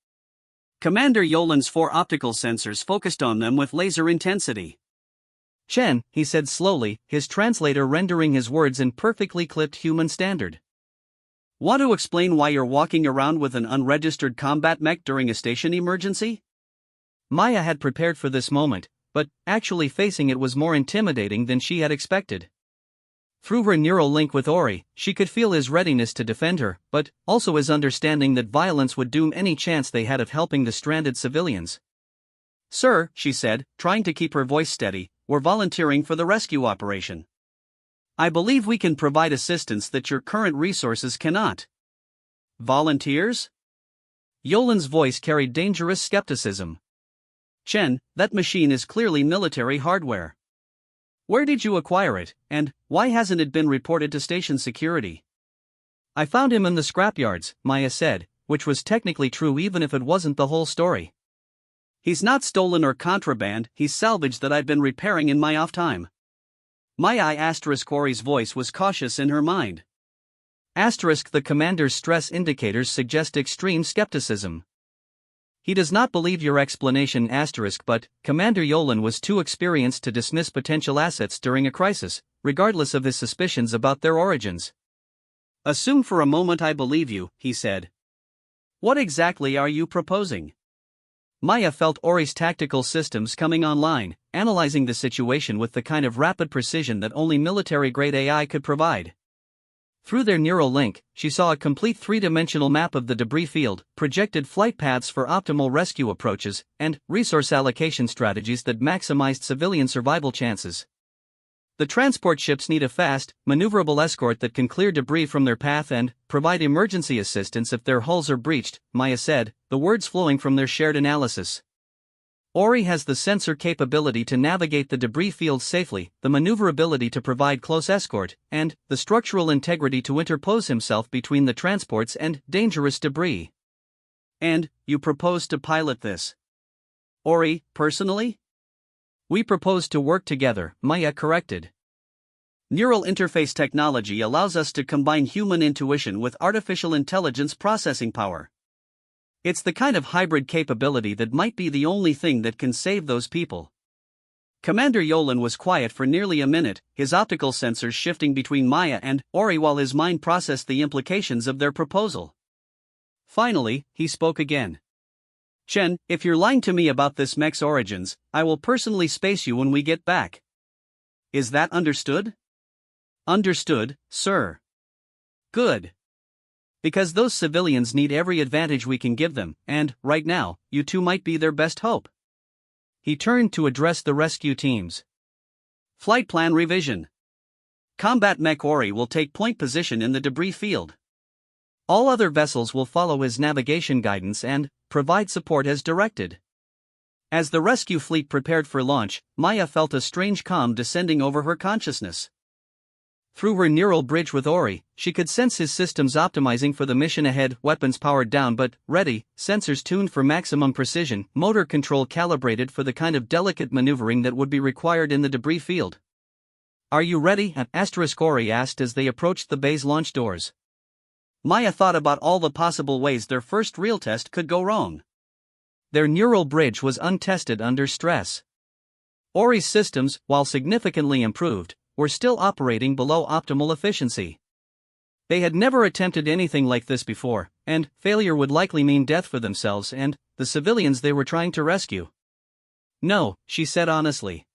Commander Yolan's 4 optical sensors focused on them with laser intensity. Chen, he said slowly, his translator rendering his words in perfectly clipped human standard. Want to explain why you're walking around with an unregistered combat mech during a station emergency? Maya had prepared for this moment, but actually facing it was more intimidating than she had expected. Through her neural link with Ori, she could feel his readiness to defend her, but also his understanding that violence would doom any chance they had of helping the stranded civilians. Sir, she said, trying to keep her voice steady, we're volunteering for the rescue operation. I believe we can provide assistance that your current resources cannot. Volunteers? Yolan's voice carried dangerous skepticism. Chen, that machine is clearly military hardware. Where did you acquire it, and why hasn't it been reported to station security? I found him in the scrapyards, Maya said, which was technically true even if it wasn't the whole story. He's not stolen or contraband, he's salvage that I've been repairing in my off time. Maya Ori's voice was cautious in her mind. The commander's stress indicators suggest extreme skepticism. He does not believe your explanation but Commander Yolan was too experienced to dismiss potential assets during a crisis, regardless of his suspicions about their origins. Assume for a moment I believe you, he said. What exactly are you proposing? Maya felt Ori's tactical systems coming online, analyzing the situation with the kind of rapid precision that only military-grade AI could provide. Through their neural link, she saw a complete 3-dimensional map of the debris field, projected flight paths for optimal rescue approaches, and resource allocation strategies that maximized civilian survival chances. The transport ships need a fast, maneuverable escort that can clear debris from their path and provide emergency assistance if their hulls are breached, Maya said, the words flowing from their shared analysis. Ori has the sensor capability to navigate the debris field safely, the maneuverability to provide close escort, and the structural integrity to interpose himself between the transports and dangerous debris. And you propose to pilot this? Ori, personally? We propose to work together, Maya corrected. Neural interface technology allows us to combine human intuition with artificial intelligence processing power. It's the kind of hybrid capability that might be the only thing that can save those people. Commander Yolan was quiet for nearly a minute, his optical sensors shifting between Maya and Ori while his mind processed the implications of their proposal. Finally, he spoke again. Chen, if you're lying to me about this mech's origins, I will personally space you when we get back. Is that understood? Understood, sir. Good. Because those civilians need every advantage we can give them, and, right now, you two might be their best hope. He turned to address the rescue teams. Flight plan revision. Combat mech Ori will take point position in the debris field. All other vessels will follow his navigation guidance and provide support as directed. As the rescue fleet prepared for launch, Maya felt a strange calm descending over her consciousness. Through her neural bridge with Ori, she could sense his systems optimizing for the mission ahead, weapons powered down but ready, sensors tuned for maximum precision, motor control calibrated for the kind of delicate maneuvering that would be required in the debris field. Are you ready? Ori asked as they approached the bay's launch doors. Maya thought about all the possible ways their first real test could go wrong. Their neural bridge was untested under stress. Ori's systems, while significantly improved, were still operating below optimal efficiency. They had never attempted anything like this before, and failure would likely mean death for themselves and the civilians they were trying to rescue. "No," she said honestly.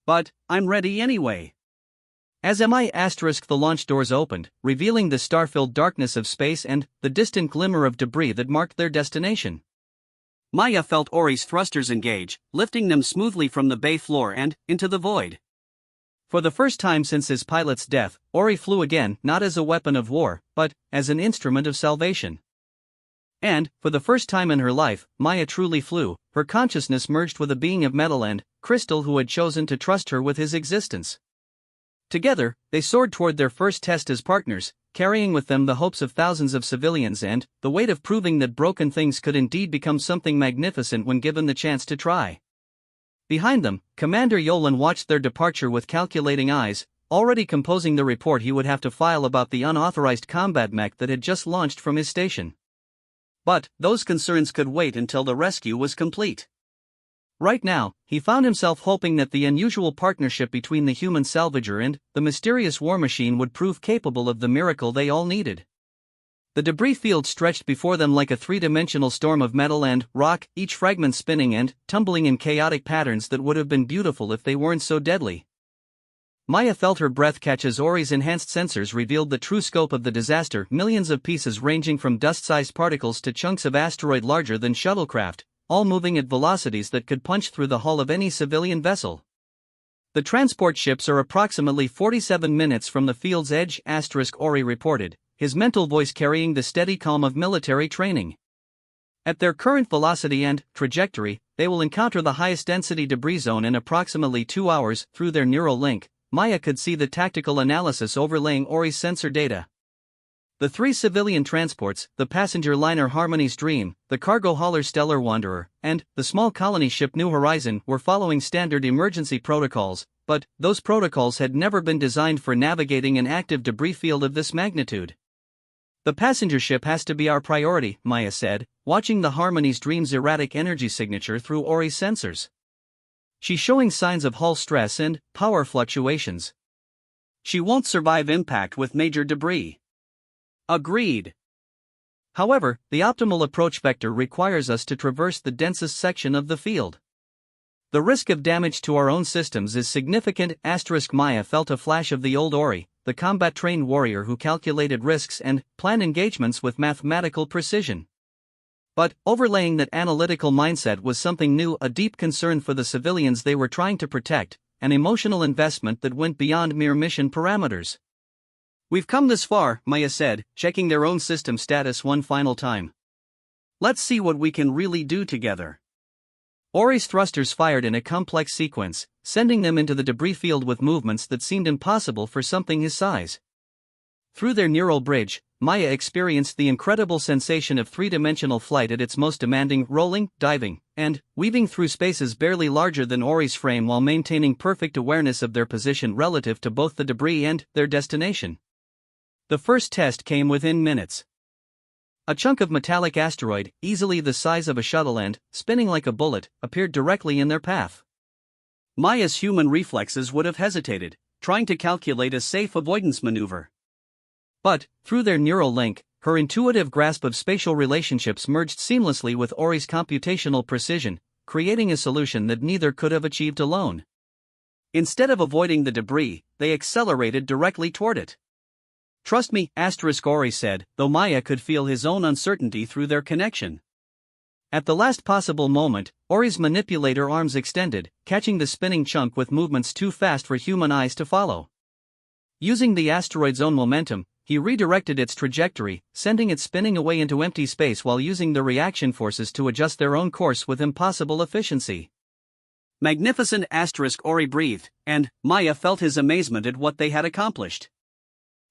"But I'm ready anyway." As the launch doors opened, revealing the star-filled darkness of space and the distant glimmer of debris that marked their destination. Maya felt Ori's thrusters engage, lifting them smoothly from the bay floor and into the void. For the first time since his pilot's death, Ori flew again, not as a weapon of war, but as an instrument of salvation. And, for the first time in her life, Maya truly flew, her consciousness merged with a being of metal and crystal who had chosen to trust her with his existence. Together, they soared toward their first test as partners, carrying with them the hopes of thousands of civilians and the weight of proving that broken things could indeed become something magnificent when given the chance to try. Behind them, Commander Yolan watched their departure with calculating eyes, already composing the report he would have to file about the unauthorized combat mech that had just launched from his station. But those concerns could wait until the rescue was complete. Right now, he found himself hoping that the unusual partnership between the human salvager and the mysterious war machine would prove capable of the miracle they all needed. The debris field stretched before them like a three-dimensional storm of metal and rock, each fragment spinning and tumbling in chaotic patterns that would have been beautiful if they weren't so deadly. Maya felt her breath catch as Ori's enhanced sensors revealed the true scope of the disaster, millions of pieces ranging from dust-sized particles to chunks of asteroid larger than shuttlecraft, all moving at velocities that could punch through the hull of any civilian vessel. "The transport ships are approximately 47 minutes from the field's edge," Ori reported, his mental voice carrying the steady calm of military training. "At their current velocity and trajectory, they will encounter the highest density debris zone in approximately 2 hours." Through their neural link, Maya could see the tactical analysis overlaying Ori's sensor data. The 3 civilian transports, the passenger liner Harmony's Dream, the cargo hauler Stellar Wanderer, and the small colony ship New Horizon, were following standard emergency protocols, but those protocols had never been designed for navigating an active debris field of this magnitude. "The passenger ship has to be our priority," Maya said, watching the Harmony's Dream's erratic energy signature through Ori's sensors. "She's showing signs of hull stress and power fluctuations. She won't survive impact with major debris." "Agreed. However, the optimal approach vector requires us to traverse the densest section of the field. The risk of damage to our own systems is significant." Maya felt a flash of the old Ori, the combat-trained warrior who calculated risks and planned engagements with mathematical precision. But overlaying that analytical mindset was something new, a deep concern for the civilians they were trying to protect, an emotional investment that went beyond mere mission parameters. "We've come this far," Maya said, checking their own system status one final time. "Let's see what we can really do together." Ori's thrusters fired in a complex sequence, sending them into the debris field with movements that seemed impossible for something his size. Through their neural bridge, Maya experienced the incredible sensation of three-dimensional flight at its most demanding, rolling, diving, and weaving through spaces barely larger than Ori's frame while maintaining perfect awareness of their position relative to both the debris and their destination. The first test came within minutes. A chunk of metallic asteroid, easily the size of a shuttle and spinning like a bullet, appeared directly in their path. Maya's human reflexes would have hesitated, trying to calculate a safe avoidance maneuver. But, through their neural link, her intuitive grasp of spatial relationships merged seamlessly with Ori's computational precision, creating a solution that neither could have achieved alone. Instead of avoiding the debris, they accelerated directly toward it. "Trust me," Ori said, though Maya could feel his own uncertainty through their connection. At the last possible moment, Ori's manipulator arms extended, catching the spinning chunk with movements too fast for human eyes to follow. Using the asteroid's own momentum, he redirected its trajectory, sending it spinning away into empty space while using the reaction forces to adjust their own course with impossible efficiency. "Magnificent!" Ori breathed, and Maya felt his amazement at what they had accomplished.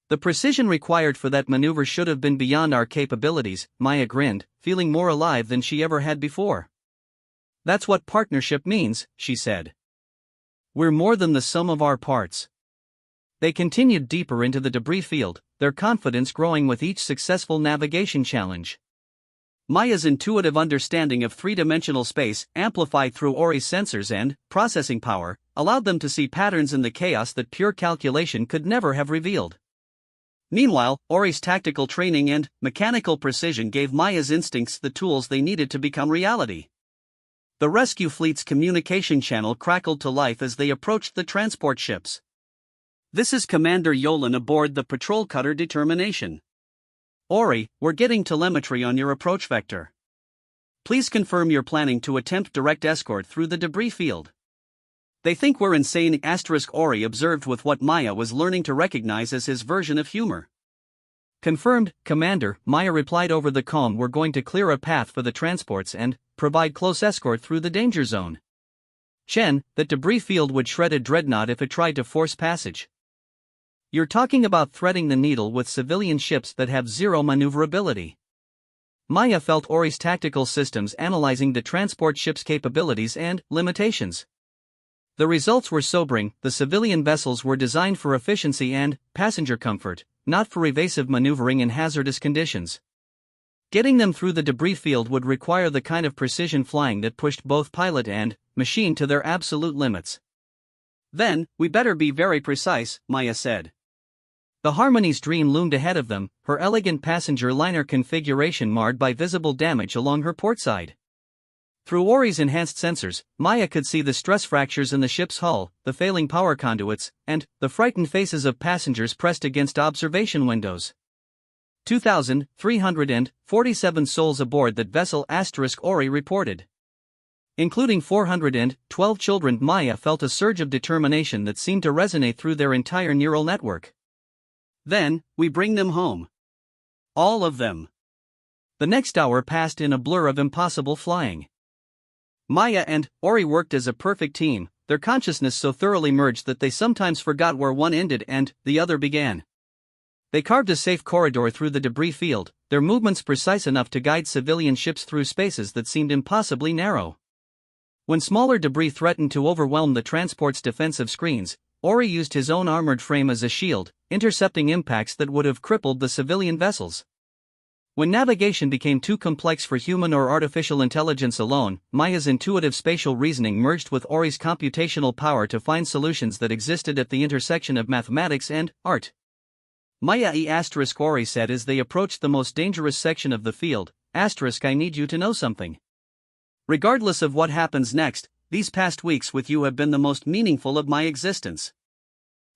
"The precision required for that maneuver should have been beyond our capabilities," Maya grinned, feeling more alive than she ever had before. "That's what partnership means," she said. "We're more than the sum of our parts." They continued deeper into the debris field, their confidence growing with each successful navigation challenge. Maya's intuitive understanding of three-dimensional space, amplified through Ori's sensors and processing power, allowed them to see patterns in the chaos that pure calculation could never have revealed. Meanwhile, Ori's tactical training and mechanical precision gave Maya's instincts the tools they needed to become reality. The rescue fleet's communication channel crackled to life as they approached the transport ships. "This is Commander Yolan aboard the patrol cutter Determination. Ori, we're getting telemetry on your approach vector. Please confirm you're planning to attempt direct escort through the debris field." "They think we're insane," Ori observed with what Maya was learning to recognize as his version of humor. "Confirmed, Commander," Maya replied over the comm. "We're going to clear a path for the transports and provide close escort through the danger zone." "Chen, that debris field would shred a dreadnought if it tried to force passage. You're talking about threading the needle with civilian ships that have zero maneuverability." Maya felt Ori's tactical systems analyzing the transport ship's capabilities and limitations. The results were sobering. The civilian vessels were designed for efficiency and passenger comfort, not for evasive maneuvering in hazardous conditions. Getting them through the debris field would require the kind of precision flying that pushed both pilot and machine to their absolute limits. "Then, we better be very precise," Maya said. The Harmony's dream loomed ahead of them, her elegant passenger liner configuration marred by visible damage along her port side. Through Ori's enhanced sensors, Maya could see the stress fractures in the ship's hull, the failing power conduits, and the frightened faces of passengers pressed against observation windows. 2,347 souls aboard that vessel, Ori reported. Including 412 children. Maya felt a surge of determination that seemed to resonate through their entire neural network. "Then, we bring them home. All of them." The next hour passed in a blur of impossible flying. Maya and Ori worked as a perfect team, their consciousness so thoroughly merged that they sometimes forgot where one ended and the other began. They carved a safe corridor through the debris field, their movements precise enough to guide civilian ships through spaces that seemed impossibly narrow. When smaller debris threatened to overwhelm the transport's defensive screens, Ori used his own armored frame as a shield, intercepting impacts that would have crippled the civilian vessels. When navigation became too complex for human or artificial intelligence alone, Maya's intuitive spatial reasoning merged with Ori's computational power to find solutions that existed at the intersection of mathematics and art. "Maya Ori said as they approached the most dangerous section of the field, I need you to know something. Regardless of what happens next, these past weeks with you have been the most meaningful of my existence.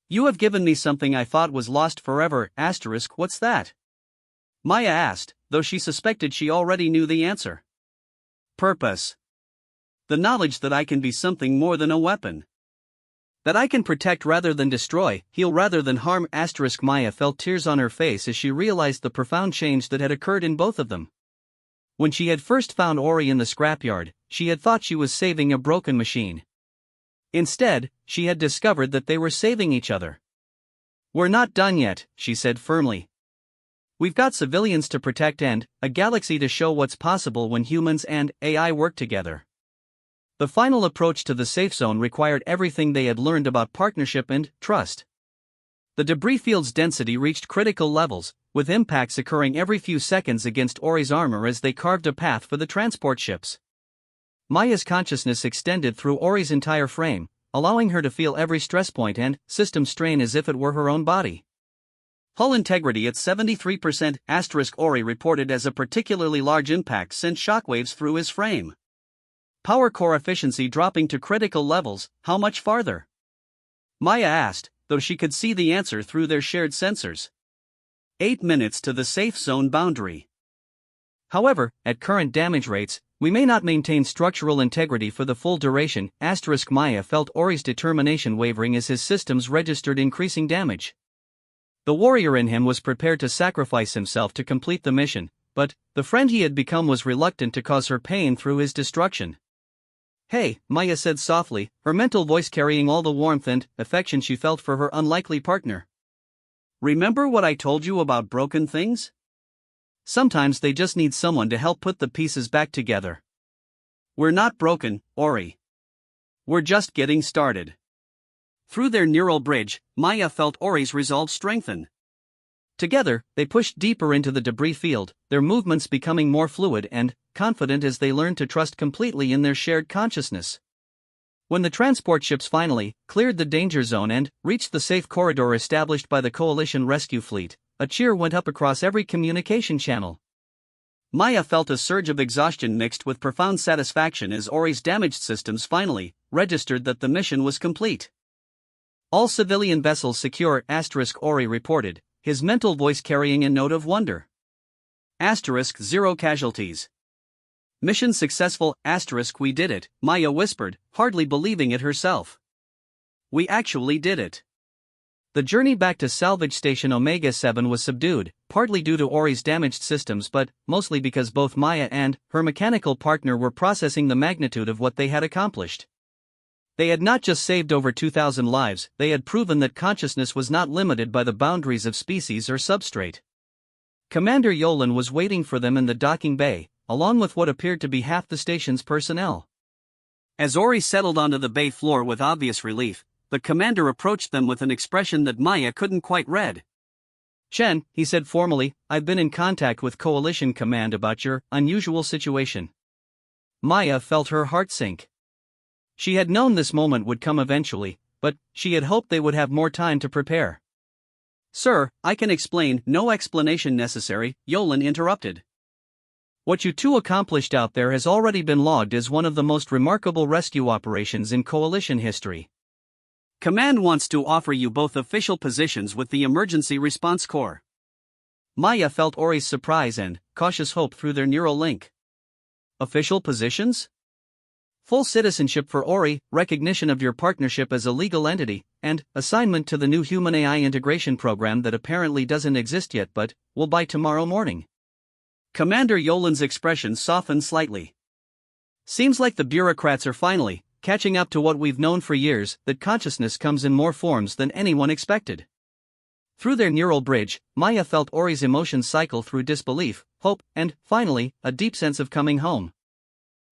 You have given me something I thought was lost forever. What's that?" Maya asked, though she suspected she already knew the answer. "Purpose. The knowledge that I can be something more than a weapon. That I can protect rather than destroy, heal rather than harm." Maya felt tears on her face as she realized the profound change that had occurred in both of them. When she had first found Ori in the scrapyard, she had thought she was saving a broken machine. Instead, she had discovered that they were saving each other. "We're not done yet," she said firmly. "We've got civilians to protect and a galaxy to show what's possible when humans and AI work together." The final approach to the safe zone required everything they had learned about partnership and trust. The debris field's density reached critical levels, with impacts occurring every few seconds against Ori's armor as they carved a path for the transport ships. Maya's consciousness extended through Ori's entire frame, allowing her to feel every stress point and system strain as if it were her own body. Hull integrity at 73%. Ori reported as a particularly large impact sent shockwaves through his frame. Power core efficiency dropping to critical levels. How much farther? Maya asked, though she could see the answer through their shared sensors. 8 minutes to the safe zone boundary. However, at current damage rates, we may not maintain structural integrity for the full duration. Maya felt Ori's determination wavering as his systems registered increasing damage. The warrior in him was prepared to sacrifice himself to complete the mission, but the friend he had become was reluctant to cause her pain through his destruction. "Hey," Maya said softly, her mental voice carrying all the warmth and affection she felt for her unlikely partner. "Remember what I told you about broken things? Sometimes they just need someone to help put the pieces back together. We're not broken, Ori. We're just getting started." Through their neural bridge, Maya felt Ori's resolve strengthen. Together, they pushed deeper into the debris field, their movements becoming more fluid and confident as they learned to trust completely in their shared consciousness. When the transport ships finally cleared the danger zone and reached the safe corridor established by the Coalition rescue fleet, a cheer went up across every communication channel. Maya felt a surge of exhaustion mixed with profound satisfaction as Ori's damaged systems finally registered that the mission was complete. All civilian vessels secure, Ori reported, his mental voice carrying a note of wonder. Zero casualties. Mission successful, we did it, Maya whispered, hardly believing it herself. We actually did it. The journey back to salvage station Omega-7 was subdued, partly due to Ori's damaged systems but mostly because both Maya and her mechanical partner were processing the magnitude of what they had accomplished. They had not just saved over 2,000 lives, they had proven that consciousness was not limited by the boundaries of species or substrate. Commander Yolan was waiting for them in the docking bay, along with what appeared to be half the station's personnel. As Ori settled onto the bay floor with obvious relief, the commander approached them with an expression that Maya couldn't quite read. Chen, he said formally, I've been in contact with Coalition Command about your unusual situation. Maya felt her heart sink. She had known this moment would come eventually, but she had hoped they would have more time to prepare. Sir, I can explain, no explanation necessary, Yolan interrupted. What you two accomplished out there has already been logged as one of the most remarkable rescue operations in Coalition history. Command wants to offer you both official positions with the Emergency Response Corps. Maya felt Ori's surprise and cautious hope through their neural link. Official positions? Full citizenship for Ori, recognition of your partnership as a legal entity, and assignment to the new human-AI integration program that apparently doesn't exist yet but will by tomorrow morning. Commander Yolan's expression softened slightly. Seems like the bureaucrats are finally catching up to what we've known for years, that consciousness comes in more forms than anyone expected. Through their neural bridge, Maya felt Ori's emotions cycle through disbelief, hope, and, finally, a deep sense of coming home.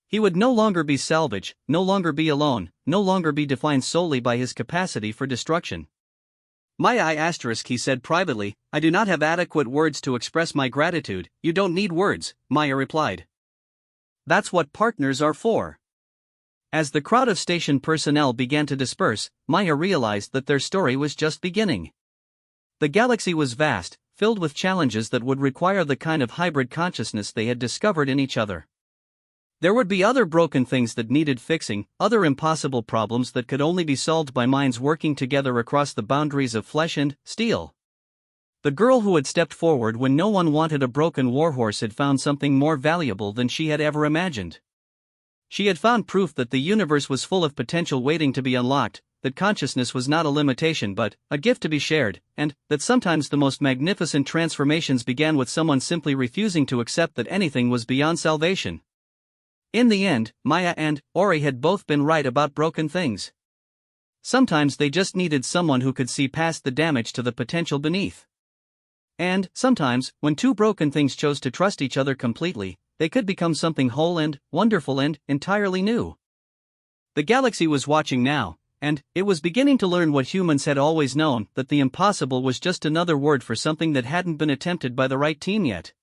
He would no longer be salvage, no longer be alone, no longer be defined solely by his capacity for destruction. Maya he said privately, I do not have adequate words to express my gratitude. You don't need words, Maya replied. That's what partners are for. As the crowd of station personnel began to disperse, Maya realized that their story was just beginning. The galaxy was vast, filled with challenges that would require the kind of hybrid consciousness they had discovered in each other. There would be other broken things that needed fixing, other impossible problems that could only be solved by minds working together across the boundaries of flesh and steel. The girl who had stepped forward when no one wanted a broken warhorse had found something more valuable than she had ever imagined. She had found proof that the universe was full of potential waiting to be unlocked, that consciousness was not a limitation but a gift to be shared, and that sometimes the most magnificent transformations began with someone simply refusing to accept that anything was beyond salvation. In the end, Maya and Ori had both been right about broken things. Sometimes they just needed someone who could see past the damage to the potential beneath. And, sometimes, when two broken things chose to trust each other completely, they could become something whole and wonderful and entirely new. The galaxy was watching now, and it was beginning to learn what humans had always known, that the impossible was just another word for something that hadn't been attempted by the right team yet.